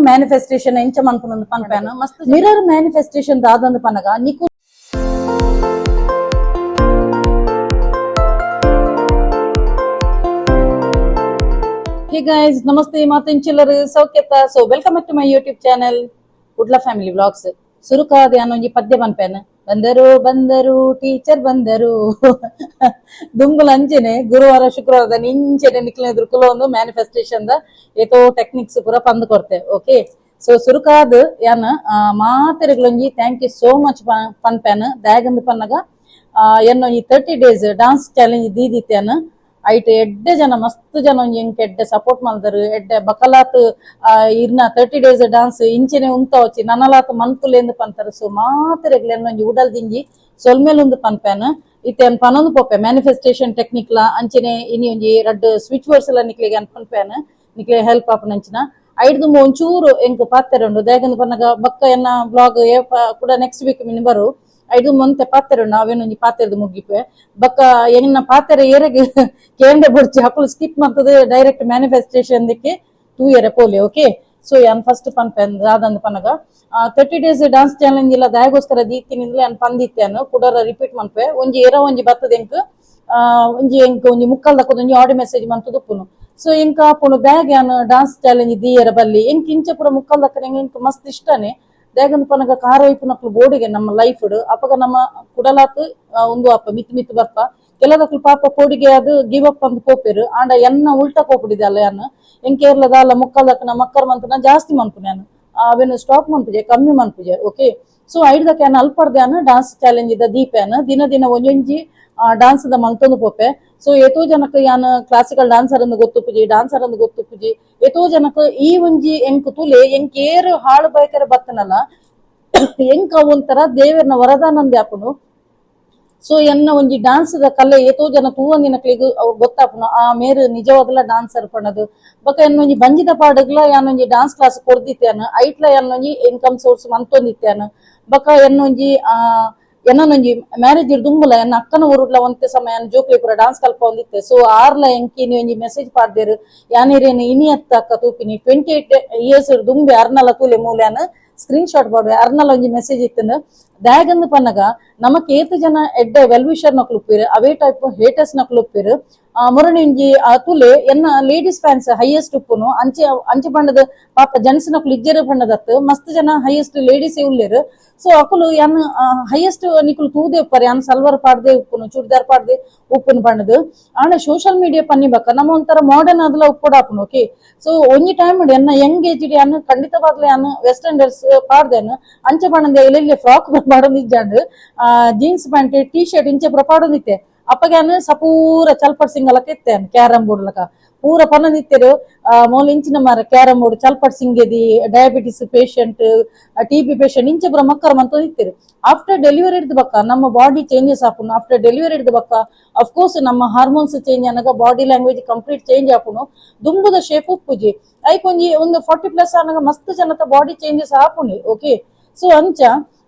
Manifestation ಎಂಚ ಮನ್ಪುನೊಂದು ಪನ್ಪೇನು ಮಸ್ತ್ mirror manifestation ದಾದಂದು ಪನ್ನಗ ನಿಕು Hey guys, namaste, matinchilları, sauketa. So welcome back to my YouTube channel, Kudla Family Vlogs. Surukadi anonji padya panpena. Bandaru, teacher bandaru. Dumbul anjene, Guruvara Shukravaರದ ನಿಂಚೆನೆ ನಿಕ್ಲೆ ದುರ್ಕುಲ ಒಂದು manifestation the ಏತೋ techniques ಪೂರ ಪಂದು ಕೊರ್ತೆ okay so ಸುರುಕಾದ ಯಾನ ಮಾತೆರೆಗಳೊಂಜಿ thank you so much ಪನ್ಪೆನ್ ದಾಯಗಂದು ಪನ್ನಗ ಎನ್ನೊ ಈ 30 days dance challenge ದೀದಿತ್ಯಾನ ಐಟ್ ಎಡ್ಡೆ ಜನ ಮಸ್ತ್ ಜನ ಒಂಜಿ ಎಂಕ್ ಎಡ್ಡೆ ಸಪೋರ್ಟ್ ಮಲ್ದರು ಎಡ್ಡೆ ಬಕಲಾತ್ ಇರ್ನ 30 days ಡಾನ್ಸ್ ಇಂಚಿನೆ ಉಂತ ವಚ್ಚಿ ನನಲಾತ್ ಮನ್ಪುಲೆಂದು ಪಂತಾರೆ ಸೊ ಮಾತೆರೆಗ್ಲ ಎನ್ನೊಂಜಿ ಉಡಲ್ ದಿಂಜಿ ಸೊಲ್ಮೇಲುಂದು ಪನ್ಪೆನ್ ಇತ್ತೇನ್ ಪನೊಂದು ಪೊಪ್ಪೆ ಮ್ಯಾನಿಫೆಸ್ಟೇಷನ್ ಟೆಕ್ನಿಕ್ ಲ ಅಂಚಿನೆ ಇನಿ ಒಂಜಿ ರಡ್ ಸ್ವಿಚ್ ವರ್ಡ್ಸ್ ಲ ನಿಕ್ಲೆಗೆ ಅನ್ಪನ್ಪೇನ್ ನಿಕ್ಲೆ ಹೆಲ್ಪ್ ಆಪುನಂಚಿನ ಐಡ್ದುಂಬ ಒಂಚೂರು ಎಂಕ್ ಪಾತೆರುಂಡು ದೇಗಂದು ಪನ್ನಗ ಬಕ್ಕ ಎನ್ನ ಬ್ಲಾಗ್ ಕೂಡ ನೆಕ್ಸ್ಟ್ ವೀಕ್ ಮಿನಿ ಬರು ಐದು ಮೊಂತೆ ಪಾತೆರು ನಾವೇನೊಂಜಿ ಪಾತೆರ್ದು ಮುಗಿಪೆ ಬಕ್ಕ ಎನ್ನ ಪಾತೆರೆ ಏರೆಗೆ ಕೇಂದ್ರ ಬುಡ್ಚಿ ಹಕ್ಕಲು ಸ್ಕಿಪ್ ಮಾಡ್ತದೆ ಡೈರೆಕ್ಟ್ ಮ್ಯಾನಿಫೆಸ್ಟೇಷನ್ ದಿಕ್ಕೆ 2 year ಪೋಲಿ ಓಕೆ ಸೊ ಯಾನ್ ಫಸ್ಟ್ ಪನ್ಪೆನ್ ದಾದಂದು ಪನ್ನಗ 30 days ಡಾನ್ಸ್ ಚಾಲೆಂಜ್ ಇಲ್ಲ ದಾಯಗೋಸ್ಕರ ದೀತಿನಿಂದಲೇ ಅನ್ ಪಂದಿತ್ತೇನು ಕುಡರ ರಿಪೀಟ್ ಮನ್ಪೆ ಒಂಜಿ ಒಂಜಿ ಬತ್ತದ ಎಂಕ್ ಒಂಜಿ ಮುಕ್ಕಲ್ ದಕ್ಕದ ಒಂಜಿ ಆಡಿಯೋ ಮೆಸೇಜ್ ಮಂತುದುಪ್ಪುನು ಸೊ ಎಂಕ ಆಪುನು ಬ್ಯಾಗ್ ಯಾನ್ ಡಾನ್ಸ್ ಚಾಲೆಂಜ್ ದೀಯರ ಬಲ್ಲಿ ಎಂಕ್ ಇಂಚ ಪುರ ಮುಕ್ಕಲ್ ದಕ್ಕದ ಎಂಕ್ ಮಸ್ತ್ ಇಷ್ಟನೇ ದೇಗಂದು ಪನಗ ಕಾರ ಇಪ್ಪುನಕ್ಲು ಬೋಡಿಗೆ ನಮ್ಮ ಲೈಫ್ ಅಪಗ ನಮ್ಮ ಕುಡಲಾತ್ ಒಂದು ಅಪ್ಪ ಮಿತ್ ಬರ್ಪ ಕೆಲದಕ್ಲು ಪಾಪ ಕೋಡಿಗೆ ಅದು ಗಿವ್ ಅಪ್ ಅಂತ ಕೋಪೇರು ಆಂಡ ಎನ್ನ ಉಲ್ಟಾ ಕೋಪಿಡಿದೆ ಅಲ್ಲ ಯಾನು ಎಂಕೇರ್ಲದ ಅಲ್ಲ ಮುಕ್ಕಲ್ದಕ್ಕನ ಮಕ್ಕರ್ ಮಂತನ ಜಾಸ್ತಿ ಮನ್ಪು ನಾನು ಅವೇನು ಸ್ಟಾಪ್ ಮನ್ಪುಜೆ ಕಮ್ಮಿ ಮನ್ಪುಜೆ ಓಕೆ ಸೊ ಐಡ್ದಕ್ಕೆ ಏನ್ ಅಲ್ಪಡ್ದ್ಯಾನ ಡಾನ್ಸ್ ಚಾಲೆಂಜ್ ಇದ್ದ ದೀಪೇನ ದಿನ ಒಂಜೊಂಜಿ ಡಾನ್ಸ್ ದ ಮಲ್ತೊಂದು ಪೋಪೆ ಸೊ ಎತೋ ಜನಕ್ ಯಾನ್ ಕ್ಲಾಸಿಕಲ್ ಡಾನ್ಸರ್ ಅಂದ್ ಗೊತ್ತುಪ್ಪುಜಿ ಡಾನ್ಸರ್ ಅಂದ್ ಗೊತ್ತುಪ್ಪುಜಿ ಎತೋ ಜನಕ್ ಈ ಒಂಜಿ ಎಂಕ್ ತುಲೆ ಎಂಕೇರು ಹಾಳು ಬೈಕರ ಬತ್ತನಲ್ಲ ಎಂಕ ಒಂಥರ ದೇವರನ ವರದಾನಂದ ಆಪುನು ಸೊ ಎನ್ನ ಒಂಜಿ ಡಾನ್ಸ್ ದ ಕಲೆ ಎತೋ ಜನ ತೂವಂದಿನ ಕ್ಲಿಗ್ ಗೊತ್ತಾಪುನು ಆ ಮೇರು ನಿಜವಾದಲ್ಲ ಡಾನ್ಸರ್ ಪಣ್ಣದು ಬೊಕ ಎನ್ನೊಂಜಿ ಬಂಜಿದ ಪಾಡಗ್ಲ ಯಾನೊಂಜಿ ಡಾನ್ಸ್ ಕ್ಲಾಸ್ ಕೊಡ್ದಿತ್ತೇನು ಐಟ್ಲ ಎನ್ನೊಂಜಿ ಇನ್ಕಮ್ ಸೋರ್ಸ್ ಮಂತೊಂದಿತ್ತೇನು ಬೊಕ ಎನ್ನೊಂಜಿ ಎನ್ನೊಂಜಿ ಮ್ಯಾರೇಜ್ ದುಂಬುಲ ಎನ್ನ ಅಕ್ಕನ ಊರುಡ್ಲ ಒಂತೆ ಸಮಯ ಜೋಕ್ಲಿ ಪೂರ ಡಾನ್ಸ್ ಕಲ್ಪ ಒಂದಿತ್ತೆ ಸೊ ಆರ್ಲ ಎಂಕಿನಿ ಒಂಜಿ ಮೆಸೇಜ್ ಪಾಡ್ದೇರು ಯಾನೇರೇನು ಇನಿ ಅತ್ತ ಅಕ್ಕ ತೂಪಿನಿ 28 years ದುಂಬೆ ಅರ್ನಲ ತೂಲೆ ಮೂಲ್ಯಾನ ಸ್ಕ್ರೀನ್ ಶಾಟ್ ಪಾಡ್ವೆ ಅರ್ನಲ ಒಂಜಿ ಮೆಸೇಜ್ ಇತ್ತನು ದಾಯಗಂದು ಪನ್ನಗ ನಮಕ್ ಏತು ಜನ ಎಡ್ಡೆ ವೆಲ್ವಿಷರ್ ನ ಕ್ಲುಪ್ಪಿರು ಅವೇ ಟೈಪ್ ಹೇಟರ್ಸ್ ನ ಕ್ಲುಪ್ಪಿರು ಮುರಣಿ ಒಂಜಿ ತುಲೆ ಎನ್ನ ಲೇಡೀಸ್ ಫ್ಯಾನ್ಸ್ ಹೈಯೆಸ್ಟ್ ಉಪ್ಪುನು ಅಂಚೆ ಬಣ್ಣದ ಪಾಪ ಜೆಂಟ್ಸ್ ನಕ್ಲು ಇಜ್ಜೆರು ಬಣ್ಣದತ್ತು ಮಸ್ತ್ ಜನ ಹೈಯೆಸ್ಟ್ ಲೇಡೀಸ್ ಉಳ್ಳೇರು ಸೊ ಅಕುಲು ಯಾನ್ ಹೈಯೆಸ್ಟ್ ನಿಕುಲು ತೂದೆ ಉಪ್ಪರ್ ಯಾನ್ ಸಲ್ವಾರ್ ಪಾಡ್ದೆ ಉಪ್ಪುನು ಚೂಡಿದಾರ್ ಪಾಡ್ದೆ ಉಪ್ಪುನು ಬಣ್ಣದು ಆಂಡ ಸೋಷಿಯಲ್ ಮೀಡಿಯಾ ಪನ್ನಿ ಬಕ್ಕ ನಮ್ಮ ಒಂಥರ ಮಾಡರ್ನ್ ಅದಲ ಉಪ್ಪುಡಾಪುನು ಓಕೆ ಸೊ ಒಂಜಿ ಟೈಮ್ ಎನ್ನ ಯಂಗ್ ಏಜ್ ಯಾನ್ ಖಂಡಿತವಾಗ್ಲೂ ಯಾನ್ ವೆಸ್ಟರ್ನ್ ಡ್ರೆಸ್ ಪಾಡ್ದೇನು ಅಂಚೆ ಬಣ್ಣದ ಎಲ್ಲೆಲ್ಲಿ ಫ್ರಾಕ್ ಪಾಡೊಂದಿಜ್ಜಾಂಡು ಜೀನ್ಸ್ ಪ್ಯಾಂಟ್ ಟೀ ಶರ್ಟ್ ಇಂಚೆ ಪುರ ಪಾಡೊಂದಿತ್ತೆ ಅಪ್ಪಗ್ಯಾನು ಸಪೂರ ಚಲ್ಪಟ್ ಸಿಂಗಲಕ ಇತ್ತೇನು ಕ್ಯಾರಂ ಬೋರ್ಡ್ ಲಕ ಪೂರ ಪನ್ನದಿತ್ತೆರು ಮೋಲ್ ಇಂಚಿನ ಮಾರ ಕ್ಯಾರಂ ಬೋರ್ಡ್ ಚಲ್ಪಟ್ ಸಿಂಗೆದಿ ಡಯಾಬಿಟಿಸ್ ಪೇಷಂಟ್ TB ಪೇಷಂಟ್ ಇಂಚೆ ಪುರ ಮಕ್ಕರ ಮಂತೋದಿತ್ತೆರು ಆಫ್ಟರ್ ಡೆಲಿವರಿ ಇಡ್ದು ಬಕ್ಕ ನಮ್ಮ ಬಾಡಿ ಚೇಂಜಸ್ ಆಪುನು ಆಫ್ಟರ್ ಡೆಲಿವರಿ ಇಡ್ದು ಬಕ್ಕ ಅಫ್ಕೋರ್ಸ್ ನಮ್ಮ ಹಾರ್ಮೋನ್ಸ್ ಚೇಂಜ್ ಅನ್ನಗ ಬಾಡಿ ಲ್ಯಾಂಗ್ವೇಜ್ ಕಂಪ್ಲೀಟ್ ಚೇಂಜ್ ಆಪುನು ದುಂಬುದ ಶೇಪ್ ಉಪ್ಪುಜಿ ಐಕೊಂಜಿ ಒಂದು 40+ ಅನ್ನಗ ಮಸ್ತ್ ಜನತ ಬಾಡಿ ಚೇಂಜಸ್ ಆಪುನಿ ಓಕೆ ಸೊ ಅಂಚ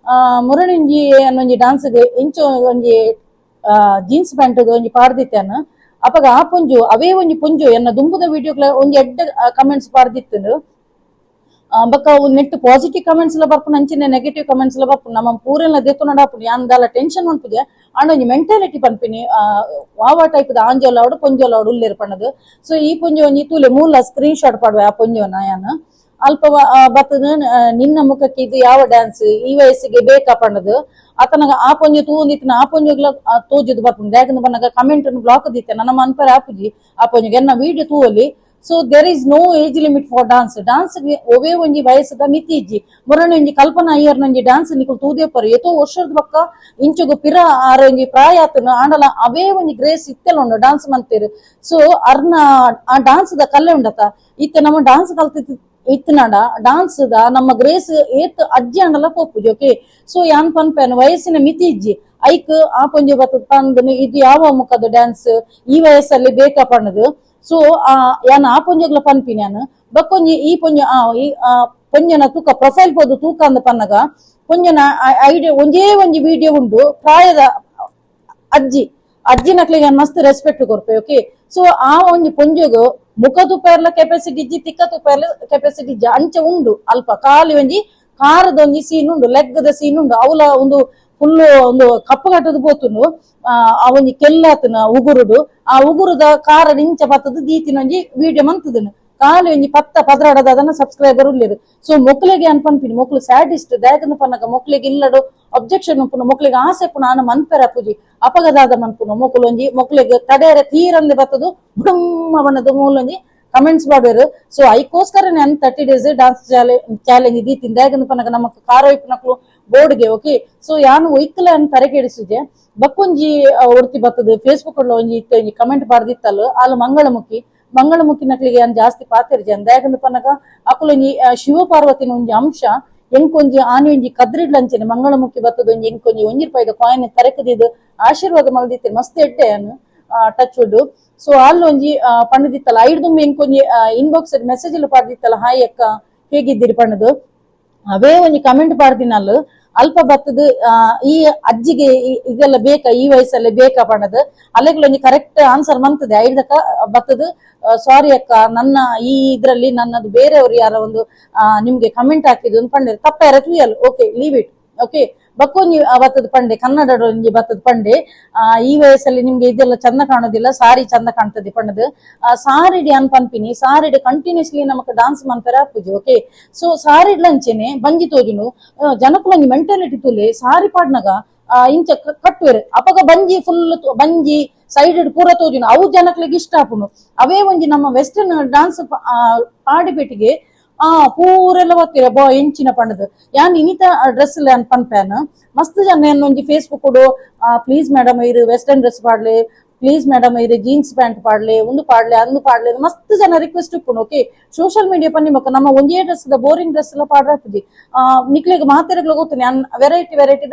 ಮುರಣಿಂಜಿ ಅನ್ನೊಂಜಿ ಡಾನ್ಸ್ಗೆ ಇಂಚು ಒಂಜಿ ಜೀನ್ಸ್ ಪ್ಯಾಂಟ್ ಒಂಜಿ ಪಾಡ್ದಿತ್ತೇನು ಅಪಗ ಆ ಪುಂಜು ಅವೇ ಒಂಜಿ ಪುಂಜು ಎನ್ನ ದುಂಬುದ ವಿಡಿಯೋಗ್ಲ ಒಂಜಿ ಎಡ್ಡ ಕಮೆಂಟ್ಸ್ ಪಾಡ್ದಿತ್ತು ಬಕ್ಕ ನೆಟ್ ಪಾಸಿಟಿವ್ ಕಮೆಂಟ್ಸ್ ಲ ಬರ್ಪುನ ಅಂಚಿನ ನೆಗೆಟಿವ್ ಕಮೆಂಟ್ಸ್ ಲ ಬರ್ಪುನ ನಮ್ಮ ಪೂರೆಲ್ಲ ದೆತ್ತು ನಡಾಪುನಿ ಅಂದಲ್ಲ ಟೆನ್ಷನ್ ಮನ್ಪುಜೆ ಆಂಡ ಒಂಜಿ ಮೆಂಟಾಲಿಟಿ ಪನ್ಪಿನಿ ವಾವ ಟೈಪ್ ದ ಆಂಜೋಲಾವಡು ಪೊಂಜೋಲಾವಡು ಉಲ್ಲೇರು ಪಣ್ಣದು ಸೊ ಈ ಪುಂಜು ಒಂಜಿ ತೂಲೆ ಮೂಲ ಸ್ಕ್ರೀನ್ ಶಾಟ್ ಪಾಡುವೆ ಆ ಪುಂಜುವನ ಯಾನ್ ಅಲ್ಪ ಬತ್ತದ ನಿನ್ನ ಮುಖಕ್ಕೆ ಇದು ಯಾವ ಡ್ಯಾನ್ಸ್ ಈ ವಯಸ್ಸಿಗೆ ಬೇಕಾ ಪಣ್ಣದು ಆತನಗ ಆ ಪೊಂಜು ತೂಂದಿತ್ತಿನ ಆ ಪೊಂಜುಗ್ಲ ತೋಜುದು ಬರ್ಪುಂಡು ದಾಯಗಂದು ಬನ್ನಗ ಕಮೆಂಟ್ ಬ್ಲಾಕ್ ದಿತ್ತೆ ನನ್ನ ಅನ್ಪರೆ ಆಪುಜಿ ಆ ಪೊಂಜುಗೆ ಎನ್ನ ವಿಡಿಯೋ ತೂವಲ್ಲಿ so there is no age limit for dance ಗೆ ಒವೇ ಒಂಜಿ ವಯಸ್ಸದ ಮಿತಿ ಇಜ್ಜಿ ಮುರಣಿ ಒಂಜಿ ಕಲ್ಪನಾ ಅಯ್ಯರ್ನೊಂಜಿ ಡಾನ್ಸ್ ನಿಕುಲು ತೂದೇಪರು ಎತೋ ವರ್ಷದ ಬಕ್ಕ ಇಂಚುಗು ಪಿರ ಆರೊಂಜಿ ಪ್ರಾಯ ಆತನು ಆಂಡಲ ಅವೇ ಒಂಜಿ ಗ್ರೇಸ್ ಇತ್ತೆಲ್ಲ ಡಾನ್ಸ್ ಮಂತೇರು ಸೊ ಅರ್ನ ಆ ಡಾನ್ಸ್ ದ ಕಲ್ಲೆ ಉಂಡತ ಇತ್ತೆ ನಮ್ಮ ಡಾನ್ಸ್ ಕಲ್ತಿತ್ತು ಇತ್ತನಾಡ ಡಾನ್ಸ್ ದ ನಮ್ಮ ಗ್ರೇಸ್ ಏತ್ ಅಜ್ಜಿ ಅಂಡಲ ಪೋಪುಜಿ ಓಕೆ ಸೊ ಯಾನ್ ಪನ್ಪೇನು ವಯಸ್ಸಿನ ಮಿತಿ ಇಜ್ಜಿ ಐಕ್ ಆ ಪೊಂಜಿ ಬತ್ತದ ಪಂದ್ ಇದು ಯಾವ ಮುಖದ ಡ್ಯಾನ್ಸ್ ಈ ವಯಸ್ಸಲ್ಲಿ ಬೇಕಾ ಪಣ್ಣದು ಸೊ ಯಾನ್ ಆ ಪೊಂಜಗ್ಲ ಪನ್ಪಿ ನಾನು ಬಕ್ಕೊಂಜಿ ಈ ಪೊಂಜ ಈ ಪೊಂಜನ ತೂಕ ಪ್ರೊಫೈಲ್ ಪೋದು ತೂಕ ಅಂದ ಪನ್ನಗ ಪೊಂಜನ ಐಡಿಯಾ ಒಂಜೇ ಒಂಜಿ ವಿಡಿಯೋ ಉಂಡು ಪ್ರಾಯದ ಅಜ್ಜಿ ಅಜ್ಜಿನಕ್ಲಿಗೆ ಮಸ್ತ್ ರೆಸ್ಪೆಕ್ಟ್ ಕೊರ್ಪೆ ಓಕೆ. ಸೊ ಆ ಒಂಜಿ ಪೊಂಜಗು ಮುಖ ತುಪ್ಪರ್ಲ ಕೆಪಾಸಿಟಿ ಇಜ್ಜಿ ತಿಕ್ಕ ತುಪ್ಪರ್ಲ ಕೆಪಾಸಿಟಿ ಇಜ್ಜಿ ಅಂಚ ಉಂಡು ಅಲ್ಪ ಖಾಲಿ ಒಂಜಿ ಕಾರದ ಒಂಜಿ ಸೀನ್ ಉಂಡು, ಲೆಗ್ಗದ ಸೀನ್ ಉಂಡು. ಅವಲ ಒಂದು ಫುಲ್ ಒಂದು ಕಪ್ಪು ಕಟ್ಟದು ಪೋತುಂಡು ಆ ಒಂಜಿ ಕೆಲ್ಲಾತನ ಉಗುರುಡು ಆ ಉಗುರುದ ಕಾರಡ್ ಇಂಚ ಬತ್ತದ ದೀತಿನ ಒಂಜಿ ವಿಡಿಯೋ ಮಂತದನು ಖಾಲಿ ಒಂಜಿ ಪತ್ತ ಪದ್ರಾಡದ ಅದನ್ನ ಸಬ್ಸ್ಕ್ರೈಬರ್ ಉಳ್ಳೇರು. ಸೊ ಮೊಕ್ಲೆಗೆ ಅನ್ಪನ್ಪಿನಿ ಮೊಕ್ಲು ಸ್ಯಾಡಿಸ್ಟ್ ದಾಯಕಂದ ಪನ್ನಗ ಮೊಕ್ಲೆಗೆ ಇಲ್ಲಡು ಅಬ್ಜೆಕ್ಷನ್ ಉಂಪುನು ಮೊಕ್ಲೆಗೆ ಆಸೆ ಪುನ ಆನ ಮನ್ಪೆರ ಅಪ್ಪುಜಿ ಅಪಗದಾದ ಮನ್ಪುನು ಮೊಕ್ಲು ಒಂಜಿ ಮೊಕ್ಲೆಗೆ ತಡೆಯರ ತೀರಂದೆ ಬತ್ತದು ಬುಡಮ್ಮ ಬಣ್ಣದ ಮೂಲೊಂಜಿ ಕಮೆಂಟ್ಸ್ ಮಾಡುವರು. ಸೊ ಐಕೋಸ್ಕರನೇ ಅನ್ 30 days ಡಾನ್ಸ್ ಚಾಲೆಂಜ್ ದೀತಿನ ದಾಯಕಂದ ಪನ್ನಗ ನಮಕ್ ಕಾರೋಯ್ಪನಕ್ಲು ಬೋರ್ಡ್ಗೆ ಓಕೆ. ಸೊ ಯಾನು ಒಯ್ಕಲೆ ಅನ್ ತರೆಕೆಡಿಸಿದೆ ಬಕ್ಕೊಂಜಿ ಒಡ್ತಿ ಬತ್ತದು ಫೇಸ್ಬುಕ್ ಒಂಜಿ ಇತ್ತ ಕಮೆಂಟ್ ಬರ್ದಿತ್ತಲ್ಲ ಅಲ್ಲಿ ಮಂಗಳಮುಖಿ ನಕ್ಲಿಗೆ ಅನ್ ಜಾಸ್ತಿ ಪಾತಿರ್ಜಿ ಅಂದ ಯಾಕಂದ್ರೆ ಪನ್ನಗ ಅಕುಲೊಂಜಿ ಶಿವ ಪಾರ್ವತಿನ ಒಂಜಿ ಅಂಶ ಎಂಕೊಂಜಿ ಆನೆ ಒಂಜಿ ಕದ್ರಿಡ್ಲಂಚನೆ ಮಂಗಳಮುಖಿ ಬತ್ತದ ಒಂಜಿ ಎಂಕೊಂಜಿ ₹1 ಕಾಯಿನ್ ತರಕದಿದ್ದು ಆಶೀರ್ವಾದ ಮಲ್ದಿತ್ತೆ ಮಸ್ತ್ ಎಡ್ಡೆ ಅನ್ನು ಟಚ್ ವುಡ್. ಸೊ ಅಲ್ಲಿ ಒಂಜಿ ಪಂಡದಿತ್ತಲ್ಲ ಐಡ್ದುಂಬ ಎಂಕೊಂಜಿ ಇನ್ಬಾಕ್ಸ್ ಮೆಸೇಜ್ ಎಲ್ಲ ಪಾಡ್ದಿತ್ತಲ್ಲ ಹಾಯ್ ಅಕ್ಕ ಹೇಗಿದ್ದೀರಿ ಪಣ್ಣದು ಅವೇ ಒಂಜಿ ಕಮೆಂಟ್ ಪಾಡ್ದಿನಲ್ಲ ಅಲ್ಪ ಬತ್ತದ ಈ ಅಜ್ಜಿಗೆ ಇದೆಲ್ಲ ಬೇಕಾ ಈ ವಯಸ್ಸಲ್ಲಿ ಬೇಕಾ ಪಣ್ಣದು ಅಲ್ಲೆಗ್ಲೊಂಜಿ ಕರೆಕ್ಟ್ ಆನ್ಸರ್ ಮಂತದೆ ಐದಕ್ಕ ಬತ್ತದ ಸಾರಿ ಅಕ್ಕ ನನ್ನ ಈ ಇದ್ರಲ್ಲಿ ನನ್ನದು ಬೇರೆಯವರು ಯಾರ ಒಂದು ನಿಮ್ಗೆ ಕಮೆಂಟ್ ಹಾಕಿದ್ದು ಪಂಡೆ ತಪ್ಪ ಇರತ್ವಿಯಲ್ ಓಕೆ ಲೀವ್ ಇಟ್ ಓಕೆ. ಬಕ್ಕೊಂಜಿ ಬತ್ತದ ಪಂಡೆ ಕನ್ನಡ ಬತ್ತದ ಪಂಡೆ ಈ ವಯಸ್ಸಲ್ಲಿ ನಿಮ್ಗೆ ಇದೆಲ್ಲ ಚಂದ ಕಾಣೋದಿಲ್ಲ ಸಾರಿ ಚಂದ ಕಾಣ್ತದೆ ಪಂಡದು ಸಾರಿಡಿ ಅನ್ಪನ್ಪಿನಿ ಸಾರಿಡಿ ಕಂಟಿನ್ಯೂಸ್ಲಿ ನಮಕ್ ಡಾನ್ಸ್ ಮನ್ಪೆರ ಆಪುಜಿ ಓಕೆ. ಸೊ ಸಾರಿಡ್ಲಂಚೆನೆ ಬಂಜಿ ತೋಜುನು ಜನಕ್ಕುಲೊಂಜಿ ಮೆಂಟಾಲಿಟಿ ತುಲೆ ಸಾರಿ ಪಾಡ್ನಗ ಇಂಚ ಕಟ್ಟುವೆರು ಅಪಗ ಬಂಜಿ ಫುಲ್ ಬಂಜಿ ಸೈಡ್ ಪೂರ ತೋಜುನು ಅವು ಜನಕ್ಲಿಗೆ ಇಷ್ಟ ಆಪುನು ಅವೇ ಒಂಜಿ ನಮ್ಮ ವೆಸ್ಟರ್ನ್ ಡಾನ್ಸ್ ಪಾಡಿಪೇಟಿಗೆ ಪೂರೆಲ್ಲ ಬತ್ತೀರ ಬಾ ಎಂಚಿನ ಪಂಡದು ಯಾನ್ ಇನಿತ ಡ್ರೆಸ್ ಪನ್ಪ್ಯಾನ್ ಮಸ್ತ್ ಜನ ಒಂಜಿ ಫೇಸ್ಬುಕ್ ಪ್ಲೀಸ್ ಮೇಡಮ್ ಇರು ವೆಸ್ಟರ್ನ್ ಡ್ರೆಸ್ ಪಾಡ್ಲೆ ಪ್ಲೀಸ್ ಮೇಡಮ್ ಇರು ಜೀನ್ಸ್ ಪ್ಯಾಂಟ್ ಪಾಡ್ಲೆ ಒಂದು ಪಾಡ್ಲೆ ಅಂದು ಪಾಡ್ಲೆ ಮಸ್ತ್ ಜನ ರಿಕ್ವೆಸ್ಟ್ ಇಪ್ಪುನು ಓಕೆ. ಸೋಷಿಯಲ್ ಮೀಡಿಯಾ ಪನ್ನಿ ಮಕ್ಕ ನಮ್ಮ ಒಂಜೇ ಡ್ರೆಸ್ ಬೋರಿಂಗ್ ಡ್ರೆಸ್ ಎಲ್ಲ ಪಾಡ್ರಾಪುಜಿ ನಿಕ್ಲಿಗೆ ಮಾತೆರಗ್ಲ ಗೊತ್ತೇನೆ ವೆರೈಟಿ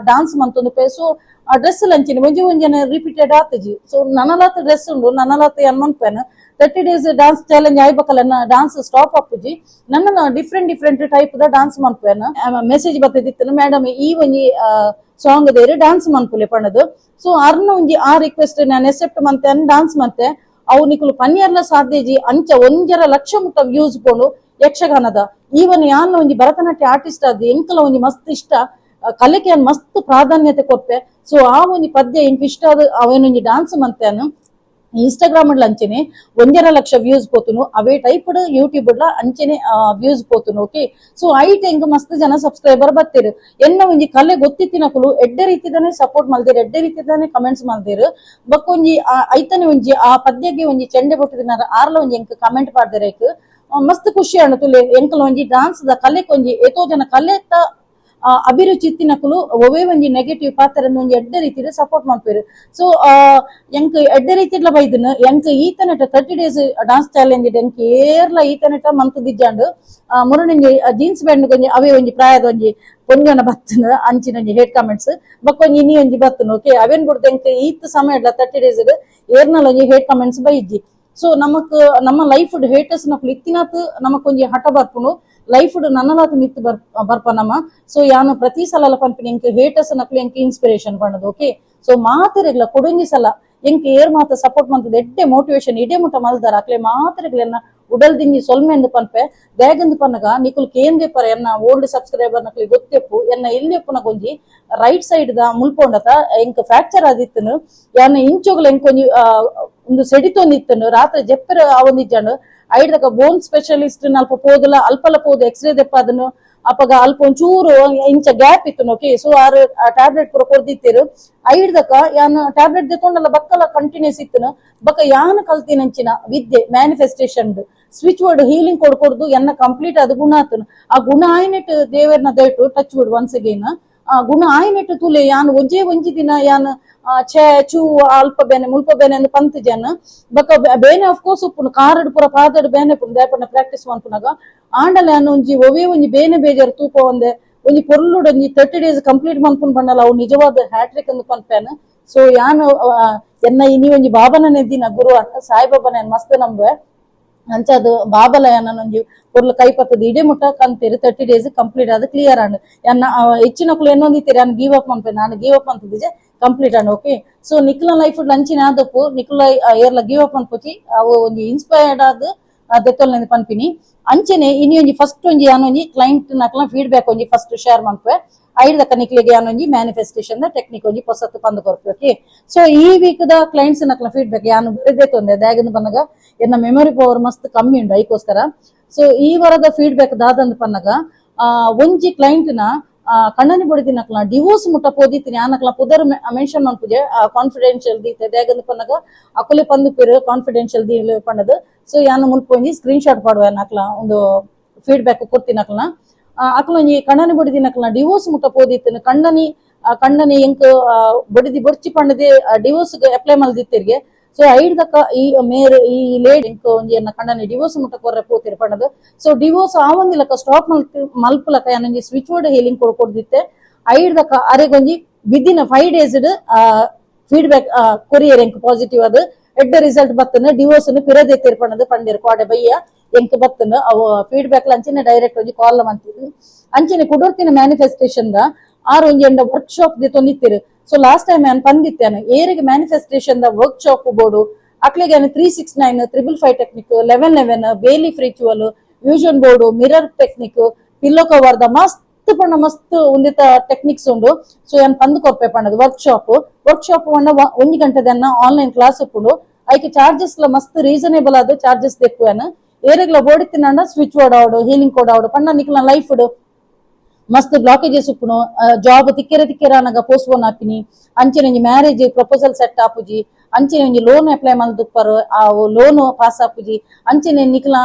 ಡಾನ್ಸ್ ಮಂತೊಂದು ಪೇ. ಸೊ ಆ ಡ್ರೆಸ್ ಲಂಚಿನ ಒಂಜಿ ರಿಪೀಟೆಡ್ ಆತಜಿ. ಸೊ ನನಲಾತ ಡ್ರೆಸ್ ಉಂಡು ನನಲಾತ ಏನ್ ಮನ್ಪೇನ್ 30 days ಡಾನ್ಸ್ ಚಾಲೆಂಜ್ ಆಯ್ಬೇಕಲ್ಲ ಡಾನ್ಸ್ ಸ್ಟಾಪ್ ಅಪ್ಪುಜಿ ನನ್ನ different type the dance ಮನ್ಪೇನ message ಬರ್ತದಿತ್ತು madam ಈ ಒಂಜಿ ಸಾಂಗ್ ದೇರು ಡಾನ್ಸ್ ಮನ್ಪುಲೆ ಪಣ್ಣದು. ಸೊ ಅರ್ನ ಒಂಜಿ ಆ ರಿಕ್ವೆಸ್ಟ್ ನಾನು ಎಕ್ಸೆಪ್ಟ್ ಮಂತೆ ಡಾನ್ಸ್ ಮಂತೆ ಅವು ನಿಕುಲು ಪನ್ಯರ್ಲ ಸಾಧ್ಯಜಿ ಅಂಚ 1 ಲಕ್ಷ ಮುಟ್ಟ ವ್ಯೂಸ್ ಪೋಂಡು ಯಕ್ಷಗಾನದ ಈವನ್ ಯಾನ್ ಒಂಜಿ ಭರತನಾಟ್ಯ ಆರ್ಟಿಸ್ಟ್ ಆದ್ ಎಂಕಲ ಒಂಜಿ ಮಸ್ತ್ ಇಷ್ಟ ಕಲೆಗೆ ಮಸ್ತ್ ಪ್ರಾಧಾನ್ಯತೆ ಕೊಪ್ಪೆ. ಸೊ ಆ ಒಂಜಿ ಪದ್ಯ ಎಂಕ್ ಇಷ್ಟ ಆದ ಅವನೊಂಜಿ ಡಾನ್ಸ್ ಮಂತೆನು ಇನ್ಸ್ಟಾಗ್ರಾಮ್ ಅಂಚೆನೆ 1 ಲಕ್ಷ ವ್ಯೂಸ್ ಪೋತುನು ಅವೇ ಟೈಪ್ ಯೂಟ್ಯೂಬ್ ಅಂಚೆನೆ ವ್ಯೂಸ್ ಪೋತುನು ಓಕೆ. ಸೊ ಐಟ್ ಎಂಕ್ ಮಸ್ತ್ ಜನ ಸಬ್ಸ್ಕ್ರೈಬರ್ ಬತ್ತೇರು ಎನ್ನ ಒಂಜಿ ಕಲೆ ಗೊತ್ತಿತ್ತಿನಕುಲು ಎಡ್ಡೆ ರೀತಿದಾನೆ ಸಪೋರ್ಟ್ ಮಲ್ದೇರು ಎಡ್ಡೆ ರೀತಿದಾನೆ ಕಮೆಂಟ್ಸ್ ಮಲ್ದೇರು ಬಕ್ಕೊಂಜಿ ಐತನೆ ಒಂಜಿ ಆ ಪದ್ಯಗೆ ಒಂಜಿ ಚೆಂಡೆ ಬೊಟ್ಟಿದಿನ ಆರ್ಲ ಒಂಜಿ ಎಂಕ್ ಕಮೆಂಟ್ ಪಾಡ್ದೇರೇಕ್ ಮಸ್ತ್ ಖುಷಿ ಅಣ್ಣ ತುಲೆ ಎಂಕಲ್ ಒಂಜಿ ಡಾನ್ಸ್ ದ ಕಲೆ ಒಂಜಿ ಎತೋ ಜನ ಕಲೆ ಅಭಿರುಚಿ ಇತ್ತಿನಕುಲು ಒವೇ ಒಂಜಿ ನೆಗೆಟಿವ್ ಪಾತ್ರನ ಒಂಜಿ ಎಡ್ಡೆ ರೀತಿದ ಸಪೋರ್ಟ್ ಮಾಡ್ಪೇರು. ಸೊ ಎಂಕ್ ಎಡ್ಡೆ ರೀತಿಡ್ಲ ಬೈದನು ಎಂಕ್ ಈತನಟ 30 days ಡಾನ್ಸ್ ಚಾಲೆಂಜ್ ಎಂಕ್ ಏರ್ಲ ಈತನಟ ಮಂತದಿಜ್ಜಾಂಡು ಮುರುಣಂಜಿ ಜೀನ್ಸ್ ಪ್ಯಾಂಟ್ ಒಂಜಿ ಅವೇ ಒಂಜಿ ಪ್ರಾಯದ ಒಂಜಿ ಪೊಂಜನ ಬತ್ತನು ಅಂಚಿನ ಒಂಜಿ ಹೇಟ್ ಕಮೆಂಟ್ಸ್ ಬಕ್ಕೊಂಜಿ ಇನಿ ಒಂಜಿ ಬತ್ತನು ಓಕೆ ಅವೇನ್ ಬಿಡ್ದು ಎಂಕ್ ಈತ್ ಸಮಯ 30 days ಏರ್ನಲ್ ಒಂಜಿ ಹೇಟ್ ಕಮೆಂಟ್ಸ್ ಬೈಜ್ಜಿ. ಸೊ ನಮ್ಮ ಲೈಫ್ ಹೇಟರ್ಸ್ ನಕ್ಲು ಇತ್ತಿನಾತ್ ನಮಕೊಂಜಿ ಹಠ ಬರ್ಪುನು ಲೈಫ್ ನನ್ನಲಾತ ಮಿತ್ ಬರ್ಪ ನಮ್ಮ. ಸೊ ಯಾನು ಪ್ರತಿ ಸಲ ಪನ್ಪಿನಿ ಎಂಕ್ ಹೇಟರ್ಸ್ ನಕ್ಲು ಎಂಕ್ ಇನ್ಸ್ಪಿರೇಷನ್ ಪಣ್ಣದು ಓಕೆ. ಸೊ ಮಾತೆರೆಗ್ಲ ಕೊಡೊಂಜಿ ಸಲ ಎಂಕ್ ಏರ್ ಮಾತ ಸಪೋರ್ಟ್ ಮಂತದ ಎಡ್ಡೆ ಮೋಟಿವೇಶನ್ ಇಡೇ ಮುಟ್ಟ ಮಲ್ದಾರ ಅಕ್ಲೆ ಮಾತೆರೆಗ್ಲೆನ್ನ ಉಡಲ್ ದಿಂಜಿ ಸೊಲ್ಮೆ ಎಂದು ಪನ್ಪೆ ದೇಗಂದು ಪನ್ನಗ ನಿಕುಲ್ ಕೇಂದ್ರ ಪರ ಎನ್ನ ಓಲ್ಡ್ ಸಬ್ಸ್ಕ್ರೈಬರ್ ನಕ್ಲಿ ಗೊತ್ತೆಪ್ಪು ಎನ್ನ ಇಲ್ಲೆಪ್ಪುನ ಗೊಂಜಿ ರೈಟ್ ಸೈಡ್ ದ ಮುಲ್ಪೊಂಡತ ಎಂಕ್ ಫ್ರಾಕ್ಚರ್ ಆದಿತ್ತನು ಯಾನ ಇಂಚೋಗ್ಲ ಎಂಕೊಂಜಿ ಒಂದು ಸೆಡಿತೊಂದಿತ್ತನು ರಾತ್ರಿ ಜೆಪ್ಪರ ಅವೊಂದಿಜ್ಜಾಂಡು ಐಡ್ದಕ ಬೋನ್ ಸ್ಪೆಷಲಿಸ್ಟ್ ಅಲ್ಪ ಪೋದಲ ಅಲ್ಪಲ ಪೋದು ಎಕ್ಸ್ರೇ ದೆಪ್ಪ ಅದನ್ನು ಅಪಗ ಅಲ್ಪ ಒಂಚೂರು ಇಂಚ ಗ್ಯಾಪ್ ಇತ್ತು ಓಕೆ. ಸೊ ಆರು ಟ್ಯಾಬ್ಲೆಟ್ ಪೂರ ಕೊಡ್ದಿತ್ತೇರು ಐಡ್ದಕ ಯಾನ್ ಟ್ಯಾಬ್ಲೆಟ್ ದೆತೊಂಡಲ್ಲ ಬಕ್ಕಲ ಕಂಟಿನ್ಯೂಸ್ ಇತ್ತನು ಬಕ್ಕ ಯಾನ್ ಕಲ್ತಿನಂಚಿನ ವಿದ್ಯೆ ಮ್ಯಾನಿಫೆಸ್ಟೇಷನ್ ಸ್ವಿಚ್ ವರ್ಡ್ ಹೀಲಿಂಗ್ ಕೊಡ್ಕೊಡ್ದು ಎನ್ನ ಕಂಪ್ಲೀಟ್ ಅದು ಗುಣ ಆತನು ಆ ಗುಣ ಆಯ್ನೆಟ್ ದೇವರ್ನ ದಯಟು ಟಚ್ ವುಡ್ ಒನ್ಸ್ ಅಗೇನ್ ಆ ಗುಣ ಆಯ್ನೆಟ್ ತುಲೆ ಯಾನ್ ಒಂಜಿ ದಿನ ಯಾನ್ ಛೇ ಚೂ ಅಲ್ಪ ಬೇನೆ ಮುಲ್ಪ ಬೇನೆ ಅಂದ್ ಪಂತ್ ಜನ ಬಕ ಬೇನೆ ಅಫ್ಕೋರ್ಸ್ ಉಪ್ಪುನು ಕಾರಡ್ ಪೂರ ಪಾದಡ್ ಬೇನೆ ಪುನ್ ದೇಪಣ್ಣ ಪ್ರಾಕ್ಟೀಸ್ ಮನ್ಪುನಾಗ ಆಂಡಲ ಯಾನ್ ಒಂಜಿ ಒವೇ ಒಂಜಿ ಬೇನೆ ಬೇಜಾರು ತೂಪ ಒಂಜಿ ಪೊರ್ಲುಡ್ ಒಂಜಿ 30 days ಕಂಪ್ಲೀಟ್ ಮನ್ಪುನ್ ಬಣ್ಣಲ್ಲ ಅವು ನಿಜವಾದ ಹ್ಯಾಟ್ರಿಕ್ ಅಂದ್ ಪನ್ಪೇನ್. ಸೊ ಯಾನ್ ಎನ್ನ ಇನಿ ಒಂಜಿ ಬಾಬನ ನೆದ್ದಿನ ಗುರು ಸಾಯಿಬಾಬನ ಮಸ್ತ್ ನಂಬೆ ಅಂಚದು ಬಾಬಲ ಏನೊಂಜಿ ಪೊರ್ಲು ಕೈ ಪತ್ತದ ಇಡೇ ಮುಟ್ಟ ಕಂತೀರಿ 30 days ಕಂಪ್ಲೀಟ್ ಆದ ಕ್ಲಿಯರ್ ಆಂಡ್ ಎನ್ನ ಹೆಚ್ಚಿನ ಕುಲು ಏನೊಂದಿತ್ತೀರಿ ನಾನು ಗೀವ್ ಅಪ್ ಮನ್ಪೆ ನಾನು ಗೀವ್ ಅಪ್ ಅಂತದಿಜೆ ಕಂಪ್ಲೀಟ್ ಅಂಡ್ ಓಕೆ. ಸೊ ನಿಕ್ಲ ಲೈಫ್ ಲಂಚಿನ ಆದಪ್ಪು ನಿಕ್ಲ ಏರ್ಲ ಗಿವ್ ಅಪ್ ಅನ್ಪೋತಿ ಅವು ಒಂಜಿ ಇನ್ಸ್ಪೈರ್ಡ್ ಆದ್ ದೆತ್ತೊಲ್ ಪನ್ಪಿನಿ. ಅಂಚನೆ ಇನಿ ಒಂಜಿ ಫಸ್ಟ್ ಒಂಜಿ ಯಾನೊಂಜಿ ಕ್ಲೈಂಟ್ ನಕ್ಲ ಫೀಡ್ಬ್ಯಾಕ್ ಒಂಜಿ ಫಸ್ಟ್ ಶೇರ್ ಮನ್ಪೆ ಐದಕ್ಕ ನಿಕ್ಲಿಗೆ ಯಾನೊಂಜಿ ಮ್ಯಾನಿಫೆಸ್ಟೇಷನ್ ದ ಟೆಕ್ನಿಕ್ ಒಂಜಿ ಹೊಸತ್ತು ಪಂದ್ ಕೊರ್ಪೆ ಓಕೆ. ಸೊ ಈ ವೀಕ್ ದ ಕ್ಲೈಂಟ್ಸ್ ನಕ್ಲ ಫೀಡ್ಬ್ಯಾಕ್ ಯಾನು ಬರೆದೇ ತೊಂದೆ ದಾಗಂದ್ ಪನ್ನಗ ಎನ್ನ ಮೆಮೊರಿ ಪವರ್ ಮಸ್ತ್ ಕಮ್ಮಿ ಉಂಡು ಐಕೋಸ್ಕರ. ಸೊ ಈ ವಾರದ ಫೀಡ್ಬ್ಯಾಕ್ ದಾದಂದ್ ಪನ್ನಗ ಒಂಜಿ ಕ್ಲೈಂಟ್ ನ ಕಣ್ಣನಿ ಬಡಿದಿನಕ್ಲ ಡಿವೋರ್ಸ್ ಮುಟ್ಟ ಪೋದಿತ್ತಿನಿ ಆನಕ್ಲ ಪುದರ್ ಮೆನ್ಷನ್ ಮನ್ಪುಜೆ ಕಾನ್ಫಿಡೆನ್ಷಿಯಲ್ ದೀತೆ ದಾಗಂದ್ ಪನ್ನಗ ಅಕುಲೆ ಪಂದು ಪೇರು ಕಾನ್ಫಿಡೆನ್ಷಿಯಲ್ ದಿ ಪಂಡದು. ಸೊ ಯಾನು ಮುಲ್ಪ ಒಂಜಿ ಸ್ಕ್ರೀನ್ ಶಾಟ್ ಪಾಡುವ ನಕ್ಲ ಒಂದು ಫೀಡ್ಬ್ಯಾಕ್ ಕೊಡ್ತಿನಕ್ಲ ಅಕ್ಲೊಂಜಿ ಕಣ್ಣನಿ ಬಡಿದಿನಕ್ಲ ಡಿವೋರ್ಸ್ ಮುಟ್ಟ ಪೋದಿತ್ತಿನ ಕಣ್ಣನಿ ಎಂಕ್ ಬಡಿದಿ ಬೊಡ್ಚಿ ಪಂಡದೆ ಡಿವೋರ್ಸ್ ಅಪ್ಲೈ ಮಲ್ದಿತ್ತಿರ್ಗೆ. ಸೊ ಐದಕ್ಕ ಈ ಈ ಲೇಡಿ ಎಂಕ್ ಒಂಜಿ ಎನ್ನ ಕಣ್ಣನಿ ಡಿವೋರ್ಸ್ ಮುಟ್ಟ ಕೊರ್ರೆ ಪೋತಿರ್ ಪಂಡದು. ಸೊ ಡಿವೋರ್ಸ್ ಆವಂದಿಲಕ ಸ್ಟಾಪ್ ಮಲ್ಪಲಕ ಯಾನೊಂಜಿ ಸ್ವಿಚ್ ವರ್ಡ್ ಹೇಲಿಂಗ್ ಕೊಡ್ದಿತ್ತೆ ಐದಕ್ಕ ಅರೆಗೊಂಜಿ ವಿದಿನ್ 5 days ಫೀಡ್ಬ್ಯಾಕ್ ಕೊರಿಯರ್ ಎಂಕ್ ಪಾಸಿಟಿವ್ ಅದು ಎಡ್ಡ ರಿಸಲ್ಟ್ ಬತ್ತನ ಡಿವೋರ್ಸ್ ಪಿರದೆ ತೀರ್ಪಣದು ಪಂದಿರ್ ಕ್ವಾಡೆ ಬಯ್ಯ ಎಂಕ್ ಬತ್ತನ ಅವು ಫೀಡ್ಬ್ಯಾಕ್ ಅಂಚಿನ ಡೈರೆಕ್ಟ್ ಒಂಜಿ ಕಾಲ್ ಮಂತಿದ್ರು ಅಂಚಿನ ಕುಡೋರ್ತಿನ ಮ್ಯಾನಿಫೆಸ್ಟೇಷನ್ ದ ಆರ್ ಒಂಜಿ ಎಂಡ ವರ್ಕ್ ಶಾಪ್ ದಿ ತೊಂದಿತ್ತಿರು. ಸೊ ಲಾಸ್ಟ್ ಟೈಮ್ ನಾನು ಪಂದಿತ್ತೇನೆ ಏರಿಗೆ ಮ್ಯಾನಿಫೆಸ್ಟೇಷನ್ ದ ವರ್ಕ್ ಶಾಪ್ ಬೋರ್ಡು ಅಕ್ಲಿಗೆ 369 555 technique 1111 belief ritual fusion board mirror technique pillow cover ದ ಮಸ್ತ್ ಪಂಡ ಮಸ್ತ್ ಉಂದಿತ ಟೆಕ್ನಿಕ್ಸ್ ಉಂಡು. ಸೊ ಏನ್ ಪಂದ್ ಕೊರ್ಪೆ ಪಂಡದು ವರ್ಕ್ ಶಾಪ್ ಪಂಡ 1 ಗಂಟೆದನ್ನ ಆನ್ಲೈನ್ ಕ್ಲಾಸ್ ಉಪ್ಪುಂಡು ಐಕೆ ಚಾರ್ಜಸ್ ಮಸ್ತ್ ರೀಸನೇಬಲ್ ಆದ ಚಾರ್ಜಸ್ ದೆಕ್ಕುವೇನ ಏರೆಗ್ಲ ಬೋಡಿತ್ತಿನ ಸ್ವಿಚ್ ವರ್ಡ್ ಆವಡು ಹೀಲಿಂಗ್ ಕೋಡ್ ಆವಡು ಪಂಡ ನಿಕ್ಲ ಲೈಫ್ ಮಸ್ತ್ ಬ್ಲಾಕೇಜಸ್ ಉಪ್ಪುನು ಜಾಬ್ ತಿಕ್ಕೆರೆ ಅನಗ ಪೋಸ್ಟ್ಪೋನ್ ಆಪಿನಿ ಅಂಚೆನೆ ಒಂಜಿ ಮ್ಯಾರೇಜ್ ಪ್ರಪೋಸಲ್ ಸೆಟ್ ಆಪುಜಿ ಅಂಚೆನೆ ಒಂಜಿ ಲೋನ್ ಅಪ್ಲೈ ಮಲ್ದುಪ್ಪರು ಆ ಲೋನ್ ಪಾಸ್ ಆಪುಜಿ ಅಂಚೆನೆ ನಿಕ್ಲ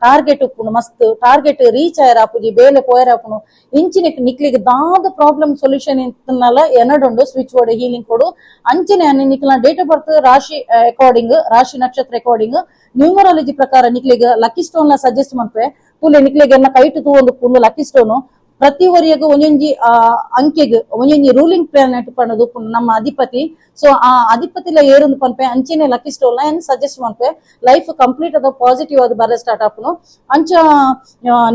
ಟಾರ್ಗೆಟ್ ಉಪ್ಪುನು ಮಸ್ತ್ ಟಾರ್ಗೆಟ್ ರೀಚ್ ಆಯರ್ ಆಪುಜಿ ಬೇಲೆ ಪೋಯರ್ ಆಪುನು ಇಂಚಿನ ನಿಕ್ಲಿಗೆ ದಾದ ಪ್ರಾಬ್ಲಮ್ ಸೊಲ್ಯೂಷನ್ ಇಂತನಲ್ಲ ಎನಡುಂಡು ಸ್ವಿಚ್ ವರ್ಡ್ ಹೀಲಿಂಗ್ ಕೊಡು ಅಂಚೆನೆ ನಿಕ್ಲ ಡೇಟ್ ಆಫ್ ಬರ್ತ್ ರಾಶಿ ಅಕಾರ್ಡಿಂಗ್ ರಾಶಿ ನಕ್ಷತ್ರ ಅಕಾರ್ಡಿಂಗ್ ನ್ಯೂಮರಾಲಜಿ ಪ್ರಕಾರ ನಿಕ್ಲಿಗೆ ಲಕ್ಕಿ ಸ್ಟೋನ್ ಲ ಸಜೆಸ್ಟ್ ಮಾಡ್ಪೆ ತುಲೆ ನಿಕ್ಲಿಗೆ ಎನ್ನ ಕೈಟ್ ತೂವೊಂದು ಪುಲ್ಲು ಲಕ್ಕಿ ಸ್ಟೋನು ಪ್ರತಿ ಒರಿಯಗ ಒಂದೊಂಜಿ ಅಂಕೆಗ್ ಒಂದೊಂಜಿ ರೂಲಿಂಗ್ ಪ್ಲಾನೆಟ್ ಪನ್ನದು ನಮ್ಮ ಅಧಿಪತಿ. ಸೊ ಆ ಅಧಿಪತಿಲ ಏರುಂದು ಪನ್ಪೆ ಅಂಚಿನ ಲಕ್ಕಿ ಸ್ಟೋಲ್ ನ ಸಜೆಸ್ಟ್ ಮಾಡ್ಪೆ ಲೈಫ್ ಕಂಪ್ಲೀಟ್ ಅದ ಪಾಸಿಟಿವ್ ಆದ ಬರ ಸ್ಟಾರ್ಟ್ ಆಪುನು ಅಂಚ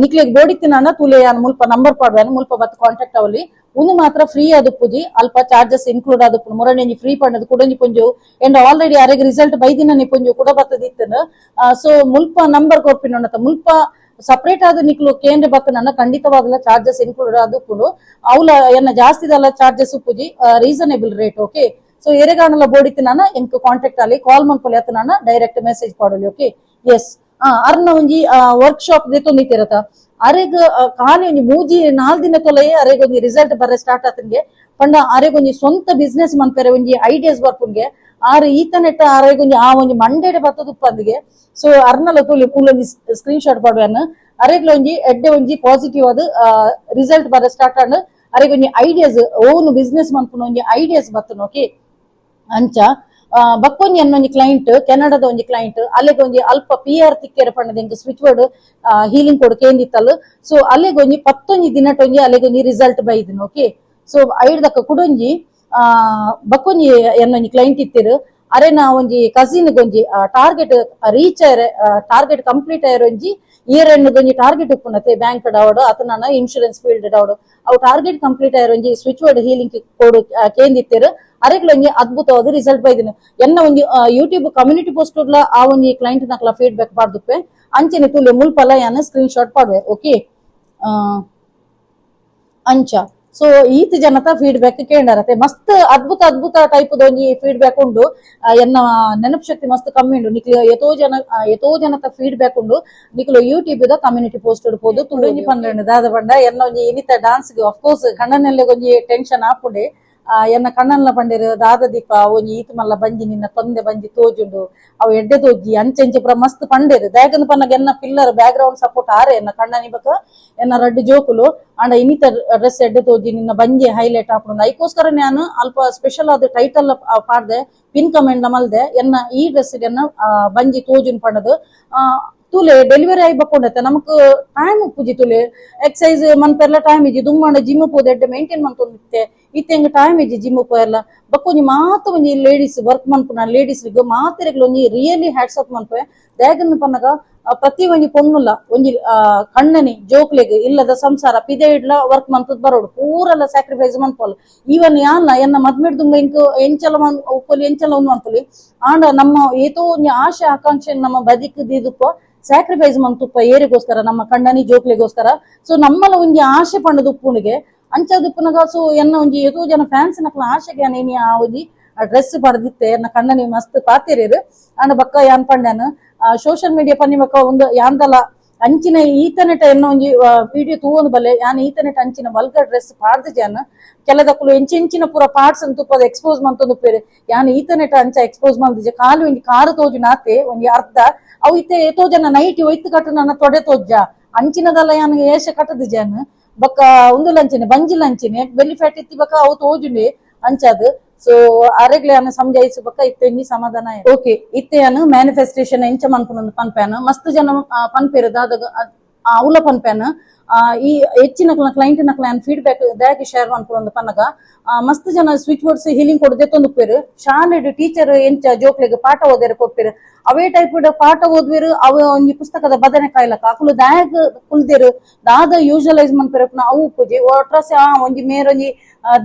ನಿಕ್ಲೆಗ್ ಬೋಡಿತ್ತಿನ ತುಲೆ ಯಾನ್ ಮುಲ್ಪ ನಂಬರ್ ಪಾಡ್ವೇನು ಮುಲ್ಪ ಬತ್ ಕಾಂಟ್ಯಾಕ್ಟ್ ಅವಲಿ ಒಂದು ಮಾತ್ರ ಫ್ರೀ ಆದುಪ್ಪುಜಿ ಅಲ್ಪ ಚಾರ್ಜಸ್ ಇನ್ಕ್ಲೂಡ್ ಆದುಪ್ಪುನು ಮೊರನೆಂಜಿ ಫ್ರೀ ಪಂಡದು ಕುಡಂಜಿ ಪುಂಜು ಎಂಡ್ ಆಲ್ರೆಡಿ ಅರೆಗ್ ರಿಸಲ್ಟ್ ಬೈದಿನ ಪುಂಜು ಕುಡ ಬತ್ತದಿತ್ತನ. ಸೊ ಮುಲ್ಪ ನಂಬರ್ ಕೊರ್ಪಿನೊಂಡತ ಮುಲ್ಪ ಸಪರೇಟ್ ಆದ ನಿಕ್ಲು ಕೇಂದ್ರ ಬತ್ತನ ಖಂಡಿತವಾಗಲ ಚಾರ್ಜಸ್ ಇನ್ಕ್ಲೂಡ್ ಆದುಪ್ಪುಡು ಅವಲ ಎನ್ನ ಜಾಸ್ತಿದಲ್ಲ ಚಾರ್ಜಸ್ ಉಪ್ಪುಜಿ ರೀಸನೇಬಲ್ ರೇಟ್ ಓಕೆ. ಸೊ ಎರೆಗಾಣಲ ಬೋಡಿತ್ತಿನ ಎಂಕ್ ಕಾಂಟ್ಯಾಕ್ಟ್ ಅಲ್ಲಿ ಕಾಲ್ ಮನ್ಪೊಲಿ ಅತ್ತನ ಡೈರೆಕ್ಟ್ ಮೆಸೇಜ್ ಪಾಡೋಲಿ ಓಕೆ. ಎಸ್ ಅರ್ನ ಒಂಜಿ ವರ್ಕ್ ಶಾಪ್ ದೆತ್ತೊಂದಿತ್ತಿರತ ಅರೆಗ್ ಖಾಲಿ ಒಂಜಿ ಮೂಜಿ 4 ದಿನ ತೊಲೆಯೇ ಅರೆಗ್ ಒಂಜಿ ರಿಸಲ್ಟ್ ಬರ್ರೆ ಸ್ಟಾರ್ಟ್ ಆತನ್ಗೆ ಪಂಡ ಅರೆಗ್ ಒಂಜಿ ಸ್ವಂತ ಬಿಸ್ನೆಸ್ ಮನ್ಪೆರೆ ಒಂಜಿ ಐಡಿಯಾಸ್ ಬರ್ಪುನ್ಗೆ ಆರು ಈತ ನೆಟ್ಟ ಅರೆಗ್ ಒಂಜಿ ಆ ಒಂಜಿ ಮಂಡೆಡೆ ಬತ್ತದುಪ್ಪಂದಿಗೆ. ಸೊ ಅರ್ನಲ ತುಲಿ ಪೂಲೊಂಜಿ ಸ್ಕ್ರೀನ್ ಶಾಟ್ ಪಾಡುವನ್ನ ಅರೆಗ್ಲ ಒಂಜಿ ಎಡ್ಡೆ ಒಂಜಿ ಪಾಸಿಟಿವ್ ಆದ್ ರಿಸಲ್ಟ್ ಬರ್ರೆ ಸ್ಟಾರ್ಟ್ ಆಂಡ್ ಅರೆಗ್ ಒಂಜಿ ಐಡಿಯಾಸ್ ಓನ್ ಬಿಸ್ನೆಸ್ ಮನ್ಪುನ ಒಂಜಿ ಐಡಿಯಾಸ್ ಬತ್ತನ ಓಕೆ. ಅಂಚ ಬಕ್ಕೊಂಜಿ ಅನ್ನೊಂಜಿ ಕ್ಲೈಂಟ್ ಕೆನಡಾದ ಒಂಜಿ ಕ್ಲೈಂಟ್ ಅಲ್ಲಿಗೆ ಒಂಜಿ ಅಲ್ಪ PR ತಿಕ್ಕೆರೆ ಪಂಡದ ಎಂಕ್ ಸ್ವಿಚ್ ವರ್ಡ್ ಹೀಲಿಂಗ್ ಕೊಡ್ ಕೇಂದಿತ್ತಲ್. ಸೊ ಅಲ್ಲಿಗೆ ಒಂಜಿ 11 ದಿನಟೊಂಜಿ ಅಲ್ಲಿಗೆ ಒಂಜಿ ರಿಸಲ್ಟ್ ಬೈದಿನ ಓಕೆ. ಸೊ ಐದಕ್ಕ ಕುಡೊಂಜಿ ಬಕ್ಕೊಂಜಿ ಎನ್ನೊಂಜಿ ಕ್ಲೈಂಟ್ ಇತ್ತಿರು ಅರೆನ ಒಂಜಿ ಕಸಿನ್ ಗೊಂಜಿ ಟಾರ್ಗೆಟ್ ರೀಚ್ ಆಯ್ರೆ ಟಾರ್ಗೆಟ್ ಕಂಪ್ಲೀಟ್ ಆಯ್ರ ಒಂಜಿ ಇಯರ್ ಎಂಡ್ ಗೊಂಜಿ ಟಾರ್ಗೆಟ್ ಉಪ್ಪುನತೆ ಬ್ಯಾಂಕ್ ಡಾವಡು ಅತನ ಇನ್ಶೂರೆನ್ಸ್ ಫೀಲ್ಡ್ ಡಾವಡು ಅವು ಟಾರ್ಗೆಟ್ ಕಂಪ್ಲೀಟ್ ಆಯ್ರ ಒಂಜಿ ಸ್ವಿಚ್ ವರ್ಡ್ ಹೀಲಿಂಗ್ ಕೋಡ್ ಕೇಂದಿತ್ತಿರು ಅರೆಗ್ಲ ಒಂಜಿ ಅದ್ಭುತವಾದ ರಿಸಲ್ಟ್ ಬೈದಿನ ಎನ್ನ ಒಂಜಿ ಯೂಟ್ಯೂಬ್ ಕಮ್ಯುನಿಟಿ ಪೋಸ್ಟ್ ಆ ಒಂಜಿ ಕ್ಲೈಂಟ್ ನಕ್ಲ ಫೀಡ್ಬ್ಯಾಕ್ ಪಾಡ್ದುಪ್ಪೆ ಅಂಚೆನೆ ತುಲೆ ಮುಲ್ಪಲ ಯಾನ ಸ್ಕ್ರೀನ್ ಶಾಟ್ ಪಾಡುವೆ ಓಕೆ. ಅಂಚ ಸೊ ಈತ್ ಜನತ ಫೀಡ್ಬ್ಯಾಕ್ ಕೇಂಡರತೆ ಮಸ್ತ್ ಅದ್ಭುತ ಟೈಪ್ ಒಂಜಿ ಫೀಡ್ಬ್ಯಾಕ್ ಉಂಡು ಎನ್ನ ನೆನಪು ಶಕ್ತಿ ಮಸ್ತ್ ಕಮ್ಮಿ ಉಂಡು ನಿಕ್ಲು ಎತೋ ಜನತ ಫೀಡ್ಬ್ಯಾಕ್ ಉಂಡು ನಿಕ್ಲು ಯೂಟ್ಯೂಬ್ ದ ಕಮ್ಯುನಿಟಿ ಪೋಸ್ಟ್ ಪೋದು ತುಳುಂಜಿ ಪಂಡ ದಾದ ಪಂಡ ಎನ್ನ ಒಂಜಿ ಇನಿತ ಡಾನ್ಸ್ ಅಫ್ಕೋರ್ಸ್ ಕಣ್ಣನೆಲ್ಲ ಒಂಜಿ ಟೆನ್ಷನ್ ಆಪುಂಡೆ ಎನ್ನ ಕಣ್ಣನ್ಲ ಪಂಡೇರು ದಾದ ದೀಪ ಒಂಜಿ ಈತ್ ಮಲ್ಲ ಬಂಜಿ ನಿನ್ನ ತೊಂದೆ ಬಂಜಿ ತೋಜುಂಡು ಅವು ಎಡ್ಡೆ ತೋಜಿ ಅಂಚೆಂಚೆ ಪುರ ಮಸ್ತ್ ಪಂಡೇರು ದಾಯಕಂದು ಪನ್ನಗ ಎನ್ನ ಪಿಲ್ಲರ್ ಬ್ಯಾಕ್ ಗ್ರೌಂಡ್ ಸಪೋರ್ಟ್ ಆರೆ ಎನ್ನ ಕಣ್ಣನಿ ಬಕ ಎನ್ನ ರಡ್ಡು ಜೋಕುಲು ಅಂಡ ಇನಿತ ಡ್ರೆಸ್ ಎಡ್ಡೆ ತೋಜಿ ನಿನ್ನ ಬಂಜಿ ಹೈಲೈಟ್ ಆಪುಂಡು ಐಕೋಸ್ಕರ ನಾನು ಅಲ್ಪ ಸ್ಪೆಷಲ್ ಆದ ಟೈಟಲ್ ಪಾಡ್ದೆ ಪಿನ್ ಕಮೆಂಟ್ ಮಲ್ದೆ ಎನ್ನ ಈ ಡ್ರೆಸ್ ಎನ್ನ ಬಂಜಿ ತೋಜುನ್ ಪಂಡದು ತುಲೆ ಡೆಲಿವರಿ ಆಗಿ ಬಕ್ಕೊಂಡತ್ತೆ ನಮಕ್ ಟೈಮ್ ಪೂಜಿ ತುಲೆ ಎಕ್ಸಸೈಸ್ ಮನ್ಪೆರ್ಲ ಟೈಮ್ ಇಜ್ಜಿ ದುಮ್ಮಂಡ ಜಿಮ್ ಪೋದೆ ಎಡ್ಡೆ ಮೇಂಟೈನ್ ಮಂತೊಂದಿತ್ತೆ ಇತ್ತೆಂಗ ಟೈಮ್ ಇಜ್ಜಿ ಜಿಮ್ ಪೋಯರ್ಲ ಬಕ್ಕೊಂಜಿ ಮಾತ ಒಂಜಿ ಲೇಡೀಸ್ ವರ್ಕ್ ಮನ್ಪುನ ಲೇಡೀಸ್ ಮಾತೆರೆಗ್ಲ ಒಂಜಿ ರಿಯಲಿ ಹ್ಯಾಟ್ಸ್ ಆಫ್ ಮನ್ಪೆ ದಾಯಗನ್ ಪನ್ನಗ ಪ್ರತಿ ಒಂಜಿ ಪೊಣ್ಣುಲ ಒಂಜಿ ಕಣ್ಣನಿ ಜೋಕ್ಲೆಗ್ ಇಲ್ಲದ ಸಂಸಾರ ಪಿದೆ ಇಡ್ಲ ವರ್ಕ್ ಮಂತದ್ ಬರೋಡು ಪೂರಲ್ಲ ಸ್ಯಾಕ್ರಿಫೈಸ್ ಮನ್ಪೋಲ್ ಈವನ್ ಯಾನ್ಲ ಎನ್ನ ಮದ್ಮೆಡ್ ದುಂಬ ಎಂಚಲ ಉಪ್ಪಲಿ ಎಂಚಲ ಒಂದು ಮನ್ಪೊಲಿ ಆಂಡ ನಮ್ಮ ಏತೋ ಒಂಜಿ ಆಶೆ ಆಕಾಂಕ್ಷೆ ನಮ್ಮ ಬದುಕದಿದುಪ್ಪ ಸ್ಯಾಕ್ರಿಫೈಸ್ ಮಂತುಪ್ಪ ಏರಿಗೋಸ್ಕರ ನಮ್ಮ ಕಣ್ಣನಿ ಜೋಕ್ಲೆಗೋಸ್ಕರ ಸೊ ನಮ್ಮಲ ಒಂಜಿ ಆಶೆ ಪಂಡದ ಉಪ್ಪುಣಿಗೆ ಅಂಚದುಪ್ಪುನಗ ಸೊ ಎನ್ನ ಒಂಜಿ ಏತೋ ಜನ ಫ್ಯಾನ್ಸ್ ನಕ್ಲ ಆಶೆಗೆ ನೇನಿ ಆ ಒಂಜಿ ಡ್ರೆಸ್ ಪಡೆದಿತ್ತೆ ಎನ್ನ ಕಣ್ಣನಿ ಮಸ್ತ್ ಪಾತಿರೇರು ಅಂಡ ಬಕ್ಕ ಯಾನ್ ಪಂಡ್ಯಾನ ಸೋಷಿಯಲ್ ಮೀಡಿಯಾ ಪನ್ನಿ ಬಕ್ಕ ಒಂದು ಯಾಂದಲ ಅಂಚಿನ ಈತನೆಟ ಎನ್ನೋ ಒಂಜಿ ವಿಡಿಯೋ ತೂವೊಂದು ಬಲ್ಲೆ ಯಾನ್ ಈತನೆಟ ಅಂಚಿನ ವಲ್ಗರ್ ಡ್ರೆಸ್ ಪಾಡ್ದು ಜಾನ್ ಕೆಲದಕ್ಕಲು ಎಂಚಿನ ಪೂರ ಪಾರ್ಟ್ಸ್ ಅಂತ ತುಪ್ಪದ ಎಕ್ಸ್ಪೋಸ್ ಮಂತೊಂದು ಪೇರು ಯಾನ್ ಈತನೆಟ ಅಂಚ ಎಕ್ಸ್ಪೋಸ್ ಮಂದಿಜೆ ಕಾಲು ಒಂಜಿ ಕಾರು ತೋಜು ನಾತೆ ಒಂಜಿ ಅರ್ಧ ಅವು ಇತ್ತೆ ಏತೋ ಜನ ನೈಟ್ ಒಯ್ತು ಕಟ್ಟು ನನ್ನ ತೊಡೆ ತೋಜ್ಜ ಅಂಚಿನದಲ್ಲ ಯಾನ್ ಏಷ ಕಟ್ಟದ ಜಾನ್ ಬಕ್ಕ ಒಂದು ಲಂಚಿನ ಬಂಜಿ ಲಂಚಿನ ಬೆಲ್ಲಿ ಫ್ಯಾಟ್ ಇತ್ತಿ ಬಕ್ಕ ಅವು ತೋಜುಂಡೆ ಅಂಚದು ಸೊ ಅರೆಗ್ಲೆ ಸಮಜಾಯಿಸ ಬಕ್ಕ ಇತ್ತೆ ಸಮಾಧಾನ ಓಕೆ ಇತ್ತೆ ಮ್ಯಾನಿಫೆಸ್ಟೇಷನ್ ಎಂಚ ಮನ್ಪುನೊಂದು ಪನ್ಪ್ಯಾನ ಮಸ್ತ್ ಜನ ಪನ್ಪೇರು ದಾದ ಅವಲ ಪನ್ಪ್ಯಾನ ಈ ಹೆಚ್ಚಿನ ಕ್ಲೈಂಟ್ ನಕ್ಲ ಫೀಡ್ಬ್ಯಾಕ್ ದಯಾಗಿ ಶೇರ್ ಮನ್ಪುನೊಂದು ಪನ್ನಗ ಮಸ್ತ್ ಜನ ಸ್ವಿಚ್ ವರ್ಡ್ಸ್ ಹೀಲಿಂಗ್ ಕೊಡದೆ ತೊಂದುಪೇರು ಶಾಲೆಡ್ ಟೀಚರ್ ಎಂಚ ಜೋಕ್ಲೆಗ್ ಪಾಠ ಓದೇರು ಕೊಪ್ಪೇರು ಅವೇ ಟೈಪ್ ಪಾಠ ಓದ್ವೇರು ಅವ ಒಂಜಿ ಪುಸ್ತಕದ ಬದನೆ ಕಾಯ್ಲಕ ಅಕುಲು ದಾಯಗ್ ಕುಲ್ದೇರು ದಾದ ಯೂಶಲೈಸ್ ಮನ್ಪೇರಪ್ನ ಅವು ಪೂಜೆ ಒಟ್ರಸ ಒಂಜಿ ಮೇರೊಂಜಿ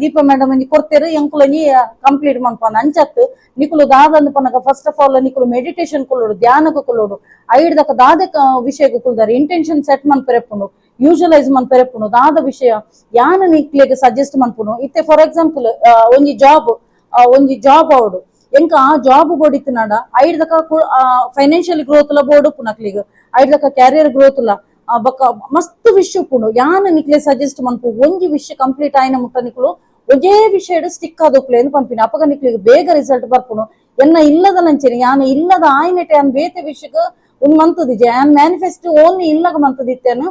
ದೀಪ ಮೇಡಮ್ ಒಂಜಿ ಕೊರ್ತೇರು ಎಂಕುಲೊಂಜಿ ಕಂಪ್ಲೀಟ್ ಮನ್ಪನ ಅಂಚತ್ ನಿಕುಲು ದಾದಂದು ಪನ್ನಗ ಫಸ್ಟ್ ಆಫ್ ಆಲ್ ನಿಕುಲು ಮೆಡಿಟೇಷನ್ ಕುಲ್ಲೋಡು ಧ್ಯಾನಕ್ಕೆ ಕುಲ್ಲೋಡು ಐಡ್ದಕ ದಾದ ವಿಷಯಕ್ಕೆ ಕುಲ್ದಾರೆ ಇಂಟೆನ್ಷನ್ ಸೆಟ್ ಮನ್ಪೆರೆಪ್ಪುಂಡು ಯೂಶಲೈಸ್ ಮನ್ಪೆರೆಪ್ಪುಂಡು ದಾದ ವಿಷಯ ಯಾನ ನಿಕ್ಲೆಗ್ ಸಜೆಸ್ಟ್ ಮನ್ಪುನು ಇತ್ತೆ ಫಾರ್ ಎಕ್ಸಾಂಪಲ್ ಒಂಜಿ ಜಾಬ್ ಅವಡು ಎಂಕ ಆ ಜಾಬ್ ಬೋಡಿತ್ತು ನಾಡ ಐಡ್ದಕ ಫೈನಾನ್ಷಿಯಲ್ ಗ್ರೋತ್ ಲ ಬೋರ್ಡ್ ಪುನಕ್ಲಿಗ್ ಐಡ್ದಕ ಕ್ಯಾರಿಯರ್ ಗ್ರೋತ್ ಲ ಬಕ್ಕ ಮಸ್ತ್ ವಿಷಯ ಉಪ್ಪುಂಡು ಯಾನ ನಿಕ್ಲೆ ಸಜೆಸ್ಟ್ ಮನ್ಪು ಒಂಜಿ ವಿಷಯ ಕಂಪ್ಲೀಟ್ ಆಯ್ನ ಮುಟ್ಟ ನಿಕ್ಲು ಒಂಜೇ ವಿಷಯ ಸ್ಟಿಕ್ ಆದೋಕ್ಲೆ ಪಂಪಿನ ಅಪಗ ನಿಕ್ಲಿಗ್ ಬೇಗ ರಿಸಲ್ಟ್ ಬರ್ಪುನು ಎನ್ನ ಇಲ್ಲದ ಲಂಚನೆ ಯಾನ ಇಲ್ಲದ ಆಯ್ನೆಟೆ ಅನ್ ಬೇತೆ ವಿಷಯಗ ಒಂದ್ ಮಂತದಿಜೆ ಆನ್ ಮ್ಯಾನಿಫೆಸ್ಟ್ ಓನ್ಲಿ ಇಲ್ಲಗ ಮಂತದಿತ್ತೇನು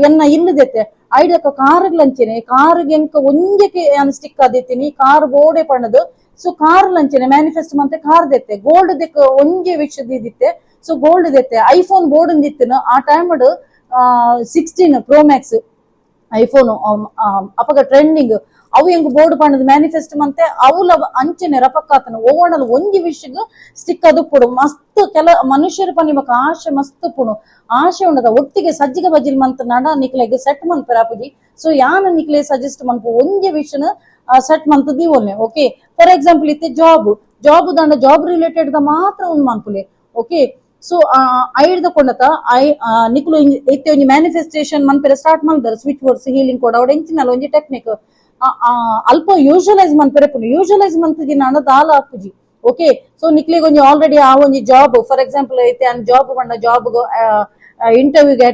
ಎನ್ನ ಇಲ್ಲದೆತ್ತೆ ಐಡಕ ಕಾರ್ ಲಂಚನೆ ಕಾರ್ಗೆ ಎಂಕ ಒಂಜಕ್ಕೆ ಸ್ಟಿಕ್ ಆದಿತ್ತೀನಿ ಕಾರ್ ಬೋಡೆ ಪಣ್ಣದು ಸೊ ಕಾರ್ ಲಂಚನೆ ಮ್ಯಾನಿಫೆಸ್ಟ್ ಮಂತೆ ಕಾರ್ ದೆತ್ತೆ ಗೋಲ್ಡ್ ದೆಕ್ ಒಂಜೆ ವಿಷಯದ ಇದಿತ್ತೆ ಸೊ ಗೋಲ್ಡ್ ದೆತ್ತೆ ಐಫೋನ್ ಬೋರ್ಡ್ ದಿತ್ತಿನ ಆ ಟೈಮ್ 16 Pro Max ಐಫೋನ್ ಅಪಗ ಟ್ರೆಂಡಿಂಗ್ ಅವು ಹೆಂಗ್ ಬೋರ್ಡ್ ಪಣ್ಣದು ಮ್ಯಾನಿಫೆಸ್ಟ್ ಮಂತೆ ಅವಲ ಅಂಚನೆ ರಪಕ್ಕಾತನ ಓವಣಲ್ ಒಂಜಿ ವಿಷಯಗ ಸ್ಟಿಕ್ ಅದು ಪುಡು ಮಸ್ತ್ ಕೆಲ ಮನುಷ್ಯರು ಪನ್ನಿಮಕ ಆಶೆ ಮಸ್ತ್ ಪುಣು ಆಶೆ ಉಂಡದ ಒಟ್ಟಿಗೆ ಸಜ್ಜಿಗೆ ಬಜ್ಜಿಲ್ ಮಂತ ನಡ ನಿಕ್ಲೆಗೆ ಸೆಟ್ ಮನ್ಪೆರ ಅಪಜಿ ಸೊ ಯಾನ ನಿಕ್ಲೆ ಸಜೆಸ್ಟ್ ಮನ್ಪು ಒಂಜಿ ವಿಷಯನ ಸೆಟ್ ಮಂತದಿ ಒಲ್ಲೆ ಓಕೆ ಫಾರ್ ಎಕ್ಸಾಂಪಲ್ ಇತ್ತೆ ಜಾಬ್ ದಂಡ ಜಾಬ್ ರಿಲೇಟೆಡ್ ದ ಮಾತ್ರ ಒಂದು ಮನ್ಪುಲೆ ಓಕೆ ಸೊ ಐಡ್ದ ಕೊಂಡತ ನಿಕ್ಲು ಇತ್ತೆ ಒಂಜಿ ಮ್ಯಾನಿಫೆಸ್ಟೇಷನ್ ಮನ್ಪೆರ ಸ್ಟಾರ್ಟ್ ಮಾಡ್ದಾರೆ ಸ್ವಿಚ್ ವರ್ಡ್ಸ್ ಹೀಲಿಂಗ್ ಕೊಡ ಅವಡ ಎಂಚಿನಲ್ಲ ಒಂಜಿ ಟೆಕ್ನಿಕ್ ಅಲ್ಪ ಯೂಶಲೈಸ್ ಮನ್ಪೆರೆ ಯೂಶಲೈಸ್ ಮಂತದಿ ನಾನು ದಾಲ ಹಾಕುಜಿ ಓಕೆ ಸೊ ನಿಕ್ಲಿಗೆ ಒಂಜಿ ಆಲ್ರೆಡಿ ಆ ಒಂಜಿ ಜಾಬ್ ಫಾರ್ ಎಕ್ಸಾಂಪಲ್ ಐತೆ ಜಾಬ್ ಬಂಡ ಜಾಬ್ ಇಂಟರ್ವ್ಯೂಗೆ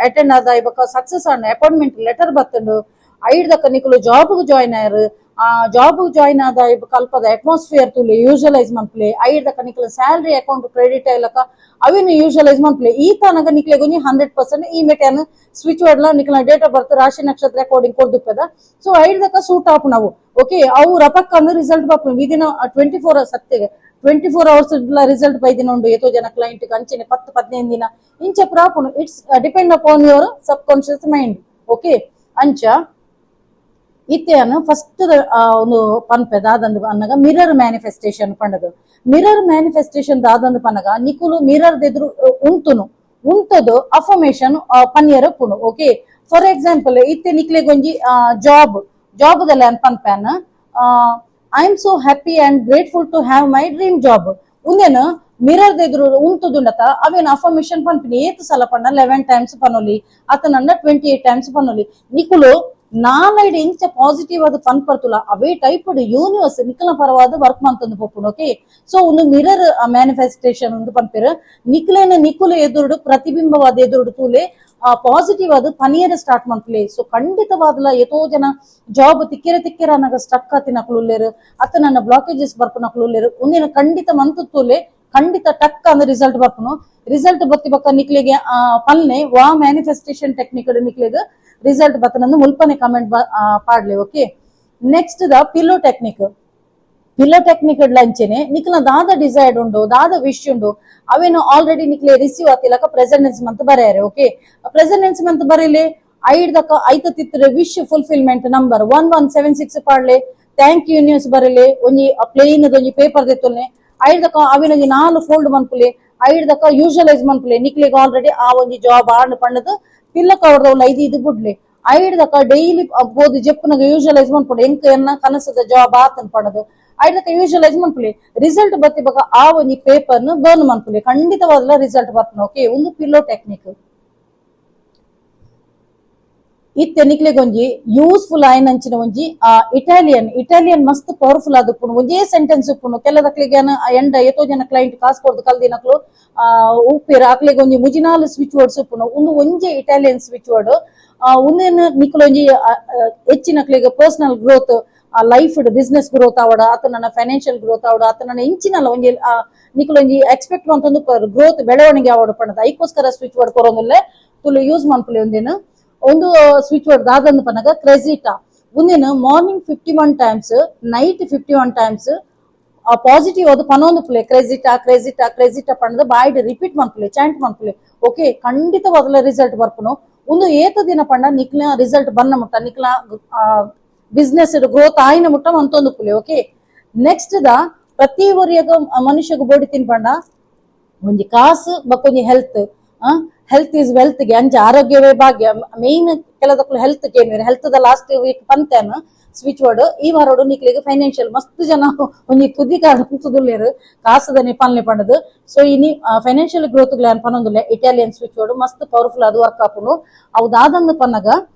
ಅಟೆಂಡ್ ಆದ ಇವಾಗ ಸಕ್ಸಸ್ ಆಂಡ ಅಪಾಯಿಂಟ್ಮೆಂಟ್ ಲೆಟರ್ ಬತ್ತಂಡು ಐಡ್ದಕ್ಕ ನಿಕ್ಲು ಜಾಬ್ ಜಾಯ್ನ್ ಆಯರ್ ಆ ಜಾಬ್ ಜಾಯ್ನ್ ಆದ ಕಲ್ಪದ ಅಟ್ಮಾಸ್ಫಿಯರ್ ತುಲೆ ಯೂಶಲೈಸ್ ಮನ್ಪ್ಲೆ ಐಡ್ದಕ್ಕ ನಿಕ್ಲು ಸ್ಯಾಲರಿ ಅಕೌಂಟ್ ಕ್ರೆಡಿಟ್ ಆಯ್ಲಕ ಅವಿನ ಯೂಶಲೈಸ್ ಮನ್ಪ್ಲೆ ಈ ತನಕ ನಿಕ್ಲೆಗೆ 100% ಈ ಮೆಟೆನ್ ಸ್ವಿಚ್ ವರ್ಡ್ಲ ನಿಕ್ಲ ಡೇಟ್ ಆಫ್ ಬರ್ತ್ ರಾಶಿ ನಕ್ಷತ್ರ ಅಕಾರ್ಡಿಂಗ್ ಕೊಡ್ದುಪ್ಪದ ಸೊ ಐಡ್ದಕ್ಕ ಸೂಟ್ ಆಪ್ ನಾವು ಓಕೆ ಅವು ರಪಕ್ಕ ಅಂದ್ರೆ ರಿಸಲ್ಟ್ ಬರ್ಪು ವಿದಿನ್ 24 hours ಸತ್ತೆಗೆ 24 hours ರಿಸಲ್ಟ್ ಬೈದಿನ ಉಂಡು ಎಷ್ಟೋ ಜನ ಕ್ಲೈಂಟ್ ಅಂಚೆನೆ 10-15 ದಿನ ಇಂಚ ಪ್ರಾಪುನು it's depend upon your subconscious mind okay ಅಂಚ ಇತ್ತೆಯನ್ನು ಫಸ್ಟ್ ಒಂದು ಪನ್ಪೆ ದಾದಂದು ಅನ್ನಗ ಮಿರರ್ ಮ್ಯಾನಿಫೆಸ್ಟೇಷನ್ ಪಂಡದು ಮಿರರ್ ಮ್ಯಾನಿಫೆಸ್ಟೇಷನ್ ದಾದಂದು ಪನ್ನಗ ನಿಕುಲು ಮಿರರ್ ದೆದ್ರು ಉಂಟದು ಅಫರ್ಮೇಶನ್ ಪನ್ಯರ ಪುಣು ಓಕೆ ಫಾರ್ ಎಕ್ಸಾಂಪಲ್ ಇತ್ತೆ ನಿಕ್ಲೆಗೊಂಜಿ ಜಾಬ್ ದಲ್ಲ ಪನ್ಪೆನ್ I am so happy and grateful to have my dream job ಉಂದೇನು ಮಿರರ್ ದೆದ್ರು ಉಂಟುದುಂಡತ ಅವೇನು ಅಫರ್ಮೇಶನ್ ಪನ್ಪಿನಿ ಏತು ಸಲ ಪಂಡ 11 times ಪನೊಲಿ ಅತನಂಡ 28 times ಪನೊಲಿ ನಿಕುಲು ನಾಲೈಡ್ ಇಂಚ ಪಾಸಿಟಿವ್ ಆದ ಪನ್ಪರ್ತುಲ ಅವೇ ಟೈಪ್ ಯೂನಿವರ್ಸ್ ನಿಖಲ ಪರವಾದ ವರ್ಕ್ ಮಂತಂದು ಪೊಪ್ಪುನು ಓಕೆ ಸೊ ಒಂದು ಮಿರರ್ ಮ್ಯಾನಿಫೆಸ್ಟೇಷನ್ ಒಂದು ಪನ್ಪೇರು ನಿಕುಲು ಎದುರುಡು ಪ್ರತಿಬಿಂಬವಾದ ಎದುರುಡು ತೂಲೆ ಪಾಸಿಟಿವ್ ಆದ ಪನಿಯರ ಸ್ಟಾರ್ಟ್ ಮನ್ಪುಲೆ ಸೊ ಖಂಡಿತವಾದಲ ಎಷ್ಟೋ ಜನ ಜಾಬ್ ತಿಕ್ಕೆರ ಅನ್ನಗ ಸ್ಟಕ್ ಆತಿ ನಕ್ಲುಲ್ಲೇರು ಅತ್ತ ನನ್ನ ಬ್ಲಾಕೇಜಸ್ ಬರ್ಪು ನಕ್ಲುಲ್ಲೇರು ಒಂದಿನ ಖಂಡಿತ ಮಂತು ತೂಲೆ ಖಂಡಿತ ಟಕ್ ಅಂದ್ರೆ ರಿಸಲ್ಟ್ ಬರ್ಪುನು ರಿಸಲ್ಟ್ ಬತ್ತಿ ಬಕ್ಕ ನಿಕ್ಲಿಗೆ ಪಲ್ನೆ ವಾ ಮ್ಯಾನಿಫೆಸ್ಟೇಷನ್ ಟೆಕ್ನಿಕ್ ನಿಕ್ಲಿಗೆ ರಿಸಲ್ಟ್ ಬತ್ತನಂದು ಮುಲ್ಪನೆ ಕಮೆಂಟ್ ಪಾಡ್ಲೆ ಓಕೆ ನೆಕ್ಸ್ಟ್ ದ ಪಿಲ್ಲೋ ಟೆಕ್ನಿಕ್ ಪಿಲ್ಲೋ ಟೆಕ್ನಿಕ್ ಲಂಚನೆ ನಿಕ್ಲ ದಾದ ಡಿಸೈಡ್ ಉಂಡು ದಾದ ವಿಶ್ ಉಂಡು ಅವೇನು ಆಲ್ರೆಡಿ ನಿಕ್ಲೆ ರಿಸೀವ್ ಆತಿಲಕ ಪ್ರೆಸೆಂಟೆನ್ಸ್ ಮಂತ್ ಬರೆಯಾರೆ. ಓಕೆ, ಪ್ರೆಸೆಂಟೆನ್ಸ್ ಮಂತ್ ಬರೀಲಿ ಐದಕ ಐತ ತಿತ್ತರೆ ವಿಶ್ ಫುಲ್ಫಿಲ್ಮೆಂಟ್ ನಂಬರ್ 1176 ಪಾಡ್ಲೆ ಥ್ಯಾಂಕ್ ಯು ನ್ಯೂಸ್ ಬರಲಿ ಒಂಜಿ ಪ್ಲೇನ್ ಒಂಜಿ ಪೇಪರ್ ದೆತ್ತೊಲ್ನೆ ಐದಕ ಅವಿನೊಂಜಿ 4 ಫೋಲ್ಡ್ ಮನ್ಪುಲೆ ಐದಕ ಯೂಶಲೈಸ್ ಮನ್ಪುಲೆ ನಿಕ್ಲಿಗೆ ಆಲ್ರೆಡಿ ಆ ಒಂಜಿ ಜಾಬ್ ಆಂಡ್ ಪಂಡದು ಪಿಲ್ಲಕ ಅವ್ರದವ್ಲ ಇದು ಬುಡ್ಲೆ ಐದಕ ಡೈಲಿ ಬೋದು ಜೆಪ್ಪುನಾಗ ಯೂಶಲೈಸ್ ಮನ್ಪುಡು ಎಂಕ್ ಎನ್ನ ಕನಸದ ಜಾಬ್ ಆತನ್ ಪಡದು ಐದಕ ಯೂಶಲೈಸ್ ಮನ್ಪುಲೆ ರಿಸಲ್ಟ್ ಬತ್ತಿಬಾಗ ಆ ಒಂಜಿ ಪೇಪರ್ ನ ಬರ್ನ್ ಮನ್ಪುಲೆ ಖಂಡಿತವಾದ ರಿಸಲ್ಟ್ ಬರ್ತನ. ಓಕೆ, ಒಂದು ಪಿಲ್ಲೋ ಟೆಕ್ನಿಕ್ ಇತ್ತೆ ನಿಕ್ಲೆಗ್ ಒಂಜಿ ಯೂಸ್ಫುಲ್ ಆಯ್ನಂಚಿನ ಒಂಜಿ ಇಟಾಲಿಯನ್ ಮಸ್ತ್ ಪವರ್ಫುಲ್ ಆದುಪ್ಪುನು ಒಂಜೇ ಸೆಂಟೆನ್ಸ್ ಉಪ್ಪುನು ಕೆಲದಕ್ಲಿಗೆ ಎಂಡ ಎತೋ ಜನ ಕ್ಲೈಂಟ್ ಕಾಸ್ ಕೊಡ್ದು ಕಲ್ದಿನಕ್ಲು ಉಪ್ಪಿರ ಅಕ್ಲಿಗೆ ಒಂಜಿ ಮುಜಿನಾಲ್ ಸ್ವಿಚ್ ವರ್ಡ್ಸ್ ಉಪ್ಪುನು ಒಂಜೇ ಇಟಾಲಿಯನ್ ಸ್ವಿಚ್ ವರ್ಡ್ ಒಂದೇನು ನಿಕ್ಲೊಂಜಿ ಹೆಚ್ಚಿನಕ್ಲಿಗೆ personal growth life business growth ಆವಡ ಆತ ನನ್ನ ಫೈನಾನ್ಷಿಯಲ್ ಗ್ರೋತ್ ಆವಡ ಆತ ನನ್ನ ಇಂಚಿನಲ್ಲ ಒಂಜಿ ನಿಕ್ಲೊಂಜಿ ಎಕ್ಸ್ಪೆಕ್ಟ್ ಮಂತೊಂದು ಗ್ರೋತ್ ಬೆಳವಣಿಗೆ ಆವಡ ಪಂಡದ ಐಕೋಸ್ಕರ ಸ್ವಿಚ್ ವರ್ಡ್ ಕೊರೊಂದುಲ್ಲೆ ತುಲು ಯೂಸ್ ಮನ್ಪುಲೆ ಒಂದೇನು ಒಂದು ಸ್ವಿಚ್ ವರ್ಡ್ ದಾದಂದು ಪನ್ನಗ ಕ್ರೆಸಿಟಾ ಒಂದೇನು morning 51 times night 51 times positive ಅದು ಪನೊಂದು ಪ್ಲೇ ಕ್ರೆಸಿಟಾ ಪಣ್ಣದ ಬಾಯ್ಡ್ ರಿಪೀಟ್ ಮನ್ಪುಲೆ ಚಾಂಟ್ ಮನ್ಪುಲೆ. ಓಕೆ, ಖಂಡಿತವಾಗಲ ರಿಸಲ್ಟ್ ಬರ್ಪುನು ಒಂದು ಏತ ದಿನ ಪಂಡ ನಿಕ್ಲ ರಿಸಲ್ಟ್ ಬನ್ನ ಮುಟ್ಟ ನಿಕ್ಲ ಬಿಸ್ನೆಸ್ ಗ್ರೋತ್ ಆಯ್ನ ಮುಟ್ಟ ಮಂತೊಂದು ಪುಲೆ. ಓಕೆ, ನೆಕ್ಸ್ಟ್ ದ ಪ್ರತಿ ಒರಿಯಾಗ ಮನುಷ್ಯಗ ಬೋಡಿ ತಿನ್ಪಂಡ ಒಂಜಿ ಕಾಸು ಬಕ್ಕೊಂಜಿ ಹೆಲ್ತ್ ಈಸ್ ವೆಲ್ತ್ ಗೆ ಅಂಚ ಆರೋಗ್ಯವೇ ಭಾಗ್ಯ ಮೇನ್ ಕೆಲದಕ್ಕೂ ಹೆಲ್ತ್ ಕೇನ್ವೇರ್ ಹೆಲ್ತ್ ದ ಲಾಸ್ಟ್ ವೀಕ್ ಪಂತೇನು ಸ್ವಿಚ್ ವರ್ಡ್ ಈ ವಾರೋಡು ನಿಕ್ಲಿಗೆ ಫೈನಾನ್ಷಿಯಲ್ ಮಸ್ತ್ ಜನ ಒಂಜಿ ತುದಿ ತುದುಲ್ಲೇರು ಕಾಸದನೆ ಪಾಲನೆ ಪಂಡದು. ಸೊ ಇನಿ ಫೈನಾನ್ಷಿಯಲ್ ಗ್ರೋತ್ ಗ್ಲಾನ್ ಪನೊಂದುಲ್ಲೆ ಇಟಾಲಿಯನ್ ಸ್ವಿಚ್ ವರ್ಡ್ ಮಸ್ತ್ ಪವರ್ಫುಲ್ ಅದು ವರ್ಕ್ ಆಪುನು ಅವು ದಾದಂದು ಪನ್ನಗ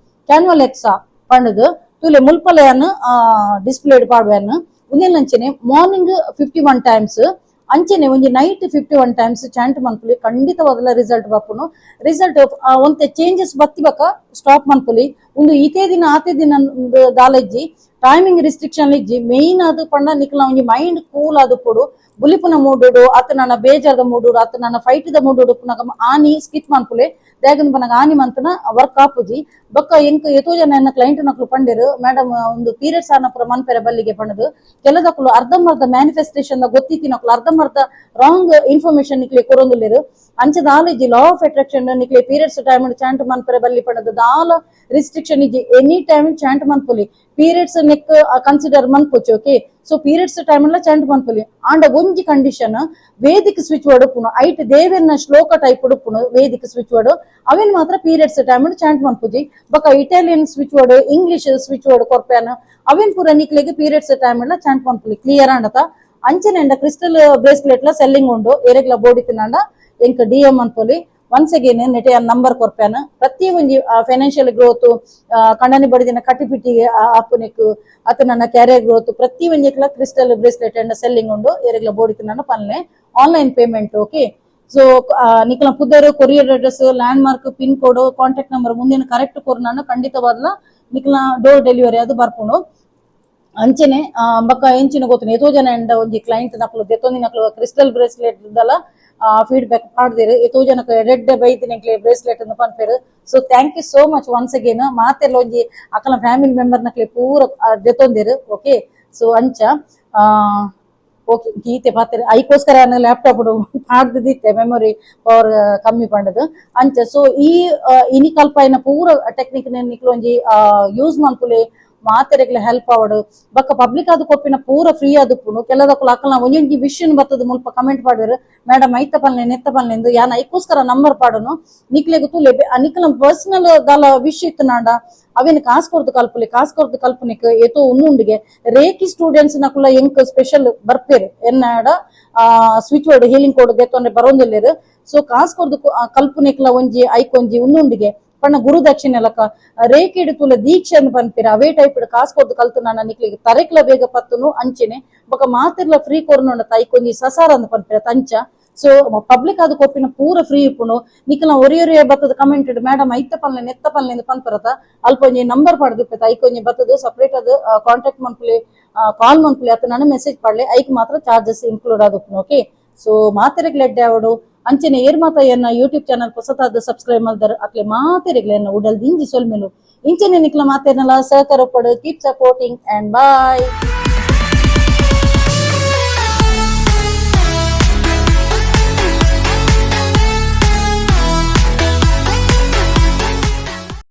ಕ್ಯಾನ್ವಲ್ ಎಕ್ಸಾ ಪಂಡದು ತುಲೆ ಮುಲ್ಪಲೆಯನ್ನು ಡಿಸ್ಪ್ಲೇಡ್ ಪಾಡುವೆಯನ್ನು ಉಂದೇನಂಚನೆ ಮಾರ್ನಿಂಗ್ 51 ಟೈಮ್ಸ್ ಅಂಚೆನೆ ಒಂಜಿ ನೈಟ್ 51 ಟೈಮ್ಸ್ ಚಾಂಟ್ ಮನ್ಪುಲಿ ಖಂಡಿತವಾದ ರಿಸಲ್ಟ್ ಬಪ್ಪುನು. ರಿಸಲ್ಟ್ ಒಂತೆ ಚೇಂಜಸ್ ಬತ್ತಿಬಕ ಸ್ಟಾಪ್ ಮನ್ಪುಲಿ ಒಂದು ಈತೇ ದಿನ ಆತೆ ದಿನ ದಾಲೆಜ್ಜಿ ಟೈಮಿಂಗ್ ರಿಸ್ಟ್ರಿಕ್ಷನ್ ಇಜ್ಜಿ ಮೇನ್ ಅದು ಪಂಡ ನಿಕ್ಲ ಒಂಜಿ ಮೈಂಡ್ ಕೂಲ್ ಆದು ಕೊಡು ಬುಲಿಪುನ ಮೂಡುಡು ಅತ್ತ ನನ್ನ ಬೇಜಾರದ ಮೂಡುಡು ಅತ್ತ ನನ್ನ ಫೈಟ್ ದ ಮೂಡುಡು ಪುನಗ ಆನಿ ಸ್ಕಿಪ್ ಮನ್ಪುಲೆ ದೇಗನ್ ಪನಗ ಆನಿ ಮಂತನ ವರ್ಕ್ ಆಪುಜಿ ಬೊಕ್ಕ ಎಂಕ್ ಎತೋ ಜನ ಎನ್ನ ಕ್ಲೈಂಟ್ ನಕ್ಲು ಪಂಡೇರು ಮೇಡಮ್ ಒಂದು ಪೀರಿಯಡ್ಸ್ ಆನಪುರ ಮನ್ಪೆರೆ ಬಲ್ಲಿಗೆ ಪಂಡದು ಕೆಲದಕ್ಲು ಅರ್ಧಂಬರ್ಧ ಮ್ಯಾನಿಫೆಸ್ಟೇಷನ್ ಗೊತ್ತಿತ್ತಿನಕ್ಲು ಅರ್ಧಂಬರ್ಧ ರಾಂಗ್ ಇನ್ಫಾರ್ಮೇಶನ್ ನಿಕ್ಲೆ ಕೊರೊಂದುಲ್ಲೇರು ಅಂಚದ ಆಲಿಜಿ ಲಾ ಆಫ್ ಅಟ್ರಾಕ್ಷನ್ ನಿಕ್ಲೆ ಪೀರಿಯಡ್ಸ್ ಟೈಮ್ ಚಾಂಟ್ ಮನ್ಪೆರೆ ಬಲ್ಲಿ ಪಂಡದು ದಾಲ ರಿಸ್ಟ್ರಿಕ್ಷನ್ ಇಜ್ಜಿ ಎನಿ ಟೈಮ್ ಚಾಂಟ್ ಮನ್ಪುಲಿ ಪೀರಿಯಡ್ಸ್ ನೆಕ್ ಕನ್ಸಿಡರ್ ಮನ್ಪುಚ್ಚು. ಓಕೆ, ಸೊ ಪೀರಿಯಡ್ಸ್ ಟೈಮ್ ಎಲ್ಲ ಚಾಂಟ್ ಮನ್ಪುಲಿ ಆಂಡ ಒಂಜಿ ಕಂಡೀಷನ್ ವೇದಿಕ್ ಸ್ವಿಚ್ ವರ್ಡ್ ಉಪ್ಪುನು ಐಟ್ ದೇವೆನ್ನ ಶ್ಲೋಕ ಟೈಪ್ ಉಡುಪುನು ವೇದಿಕ್ ಸ್ವಿಚ್ ವರ್ಡ್ ಅವೇನ್ ಮಾತ್ರ ಪೀರಿಯಡ್ಸ್ ಟೈಮ್ ಚಾಂಟ್ ಮನ್ಪುಜಿ ಬೊಕ Italian switch word English switch word ಕೊರ್ಪೆನ್ ಅವೇನ್ ಪೂರ ನಿಕ್ಲೆಗೆ ಪೀರಿಯಡ್ಸ್ ಟೈಮ್ ಎಲ್ಲ ಚಾಂಟ್ ಮನ್ಪುಲಿ ಕ್ಲಿಯರ್ ಆಂಡತ ಅಂಚನೆ ಕ್ರಿಸ್ಟಲ್ ಬ್ರೇಸ್ಲೆಟ್ ಲ ಸೆಲ್ಲಿಂಗ್ ಉಂಡು ಏರೆಗ್ಲ ಬೋಡಿ ತಿನ್ನಾಂಡ ಎಂಕ್ DM ಅನ್ಪೊಲಿ ಒನ್ಸ್ ಅಗೇನ್ ನೆಟೆ ನಂಬರ್ ಕೊರ್ಪೆನ್ ಪ್ರತಿ ಒಂಜಿ ಫೈನಾನ್ಷಿಯಲ್ ಗ್ರೋತ್ ಕಂಡನಿ ಬಡಿದಿನ ಕಟ್ಟಿಪಿಟ್ಟಿಗೆ ಆಪುನಿಕ್ ಅತ ನನ್ನ ಕ್ಯಾರಿಯರ್ ಗ್ರೋತ್ ಪ್ರತಿ ಒಂಜಿಕ್ಲ ಕ್ರಿಸ್ಟಲ್ ಬ್ರೇಸ್ಲೆಟ್ ಅಂಡ್ ಸೆಲ್ಲಿಂಗ್ ಉಂಡು ಏರೆಗ್ಲ ಬೋಡಿ ತಿನ್ನಾಂಡ ಪನ್ಲೆ ಆನ್ಲೈನ್ ಪೇಮೆಂಟ್. ಓಕೆ, ಸೊ ನಿಕ್ಲ ಪುದರ್ courier address landmark pin code contact number ಮುಂದಿನ ಕರೆಕ್ಟ್ ಕೊರ್ನಾನ ಖಂಡಿತವಾದ್ಲ ನಿಕ್ಲ ಡೋರ್ ಡೆಲಿವರಿ ಅದು ಬರ್ಪುಂಡು. ಅಂಚನೆ ಬೊಕ್ಕ ಎಂಚಿನ ಗೊತ್ತಿನ ಎತೋ ಜನ ಎಂಡ ಒಂಜಿ ಕ್ಲೈಂಟ್ ನಕ್ಲು ದೆತ್ತೊಂದಿ ನಕ್ಲು ಕ್ರಿಸ್ಟಲ್ ಬ್ರೇಸ್ಲೆಟ್ ದಲ ಫೀಡ್ಬ್ಯಾಕ್ ಮಾಡ್ದಿರು ಎತೋ ಜನಕ್ಕೆ ರೆಡ್ ಬೈದಿನಕ್ಲೆ ಬ್ರೇಸ್ಲೆಟ್ ಅನ್ನು ಪನ್ಪೇರು. So thank you so much once again ಮಾತೆಲ್ಲ ಒಂಜಿ ಅಕಲ ಫ್ಯಾಮಿಲಿ ಮೆಂಬರ್ ನಕ್ಲೆ ಪೂರ ದೆತ್ತೊಂದಿರು. ಓಕೆ, ಸೊ ಅಂಚ ಓಕೆ ಗೀತೆ ಪಾತ್ರೆ ಐಕೋಸ್ಕರ ಲ್ಯಾಪ್ಟಾಪ್ ಮಾಡ್ದಿತ್ತೆ ಮೆಮೊರಿ ಪವರ್ ಕಮ್ಮಿ ಪಂಡದು ಅಂಚ. ಸೊ ಈ ಇನಿ ಕಲ್ಪ ಪೂರ ಟೆಕ್ನಿಕ್ ನಿಕ್ಲು ಒಂಜಿ ಯೂಸ್ ಮನ್ಪುಲೆ ಮಾತೆರೆಗ್ಲ ಹೆಲ್ಪ್ ಆವಡು ಬೊಕ್ಕ ಪಬ್ಲಿಕ್ ಆದ್ ಕೊಪ್ಪಿನ ಪೂರ ಫ್ರೀ ಆದುಪ್ಪುನು ಕೆಲದಕ್ಕೂ ಅಕಲ್ನ ಒಂಜೊಂಜಿ ವಿಷನ್ ಬತ್ತದ ಮುಲ್ಪ ಕಮೆಂಟ್ ಪಾಡ್ವೆರು ಮೇಡಮ್ ಐತ ಪಲ್ಲೆ ನೆತ್ತ ಪಲ್ಲೆಂದು ಯಾನ್ ಐಕೋಸ್ಕರ ನಂಬರ್ ಪಾಡನು ನಿಕ್ಲೆಗ್ ತುಲೆ ನಿಕ್ಲ ಪರ್ಸನಲ್ ದಾಲ ವಿಷ್ ಇತ್ತು ನಾಂಡ ಅವೇನು ಕಾಸು ಕೊರ್ದು ಕಲ್ಪನಿಕ್ ಏತೋ ಉಂದುಂಡಿಗೆ ರೇಕಿ ಸ್ಟೂಡೆಂಟ್ಸ್ ನಕುಲ ಎಂಕ್ ಸ್ಪೆಷಲ್ ಬರ್ಪೇರು ಎನ್ನಾಡ ಸ್ವಿಚ್ ವರ್ಡ್ ಹೀಲಿಂಗ್ ಕೋಡ್ ದೆತ್ತೊಂಡ್ರೆ ಬರೋಂದಿಲ್ಲೇರು. ಸೊ ಕಾಸು ಕೊರ್ದು ಕಲ್ಪನಿಕ್ಲ ಒಂಜಿ ಐಕೊಂಜಿ ಉಂದುಂಡಿಗೆ ಪಣ್ಣ ಗುರು ದಕ್ಷಿಣೆ ಲಕ ರೇಖೆಡ್ ತುಲ ದೀಕ್ಷೆ ಅನ್ನು ಪನ್ಪೇರ ಅವೇ ಟೈಪ್ ಕಾಸು ಕೊರ್ದು ಕಲ್ತು ನನ್ನ ನಿಕ್ಲಿಗೆ ತರೆಕ್ಲ ಬೇಗ ಪತ್ತನು ಅಂಚೆನೆ ಬೊಕ ಮಾತಿರ್ಲ ಫ್ರೀ ಕೊರ್ನೊಂಡ ಐಕೊಂಜಿ ಸಸಾರ ಅಂದ್ ಪನ್ಪೇರ ತಂಚ. ಸೊ ಪಬ್ಲಿಕ್ ಆದ ಕೊಪ್ಪಿನ ಪೂರ ಫ್ರೀ ಇಪ್ಪುನು ನಿಕ್ಲ ಒರಿಯೊರಿಯ ಬತ್ತದ ಕಮೆಂಟ್ ಮೇಡಮ್ ಐತ ಪಲ್ಲೆ ನೆತ್ತ ಪಲ್ಲೆ ಎಂದು ಪನ್ಪರತ ಅಲ್ಪ ಒಂಜಿ ನಂಬರ್ ಪಡ್ದಿಪ್ಪೈತ ಐಕೊಂಜಿ ಬತ್ತದ ಸಪ್ರೇಟ್ ಅದು ಕಾಂಟ್ಯಾಕ್ಟ್ ಮನ್ಪುಲಿ ಕಾಲ್ ಮನ್ಪುಲಿ ಅತ್ತ ನಾನು ಮೆಸೇಜ್ ಪಡ್ಲೆ ಐಕ್ ಮಾತ್ರ ಚಾರ್ಜಸ್ ಇನ್ಕ್ಲೂಡ್ ಆದುಪ್ಪುನು. ಓಕೆ, ಸೊ ಮಾತೆರೆಗ್ಲ ಎಡ್ಡೆ ಅಂಚನೆ ಏರ್ ಮಾತ ಎನ್ನ ಯೂಟ್ಯೂಬ್ ಚಾನಲ್ ಹೊಸತಾದ ಸಬ್ಸ್ಕ್ರೈಬ್ ಮಾಡ್ದಾರ ಅಕ್ಲೆ ಮಾತೆರೆಗ್ಲ ಎನ್ನ ಉಡಲ್ ದಿಂಜಿ ಸೊಲ್ಮೆಲು ಇಂಚನೆ ನಿಕ್ಲ ಮಾತೆರ್ನಲ ಸಹಕಾರ ಪಡು ಕೀಪ್ ಸಪೋರ್ಟಿಂಗ್ ಅಂಡ್ ಬಾಯ್.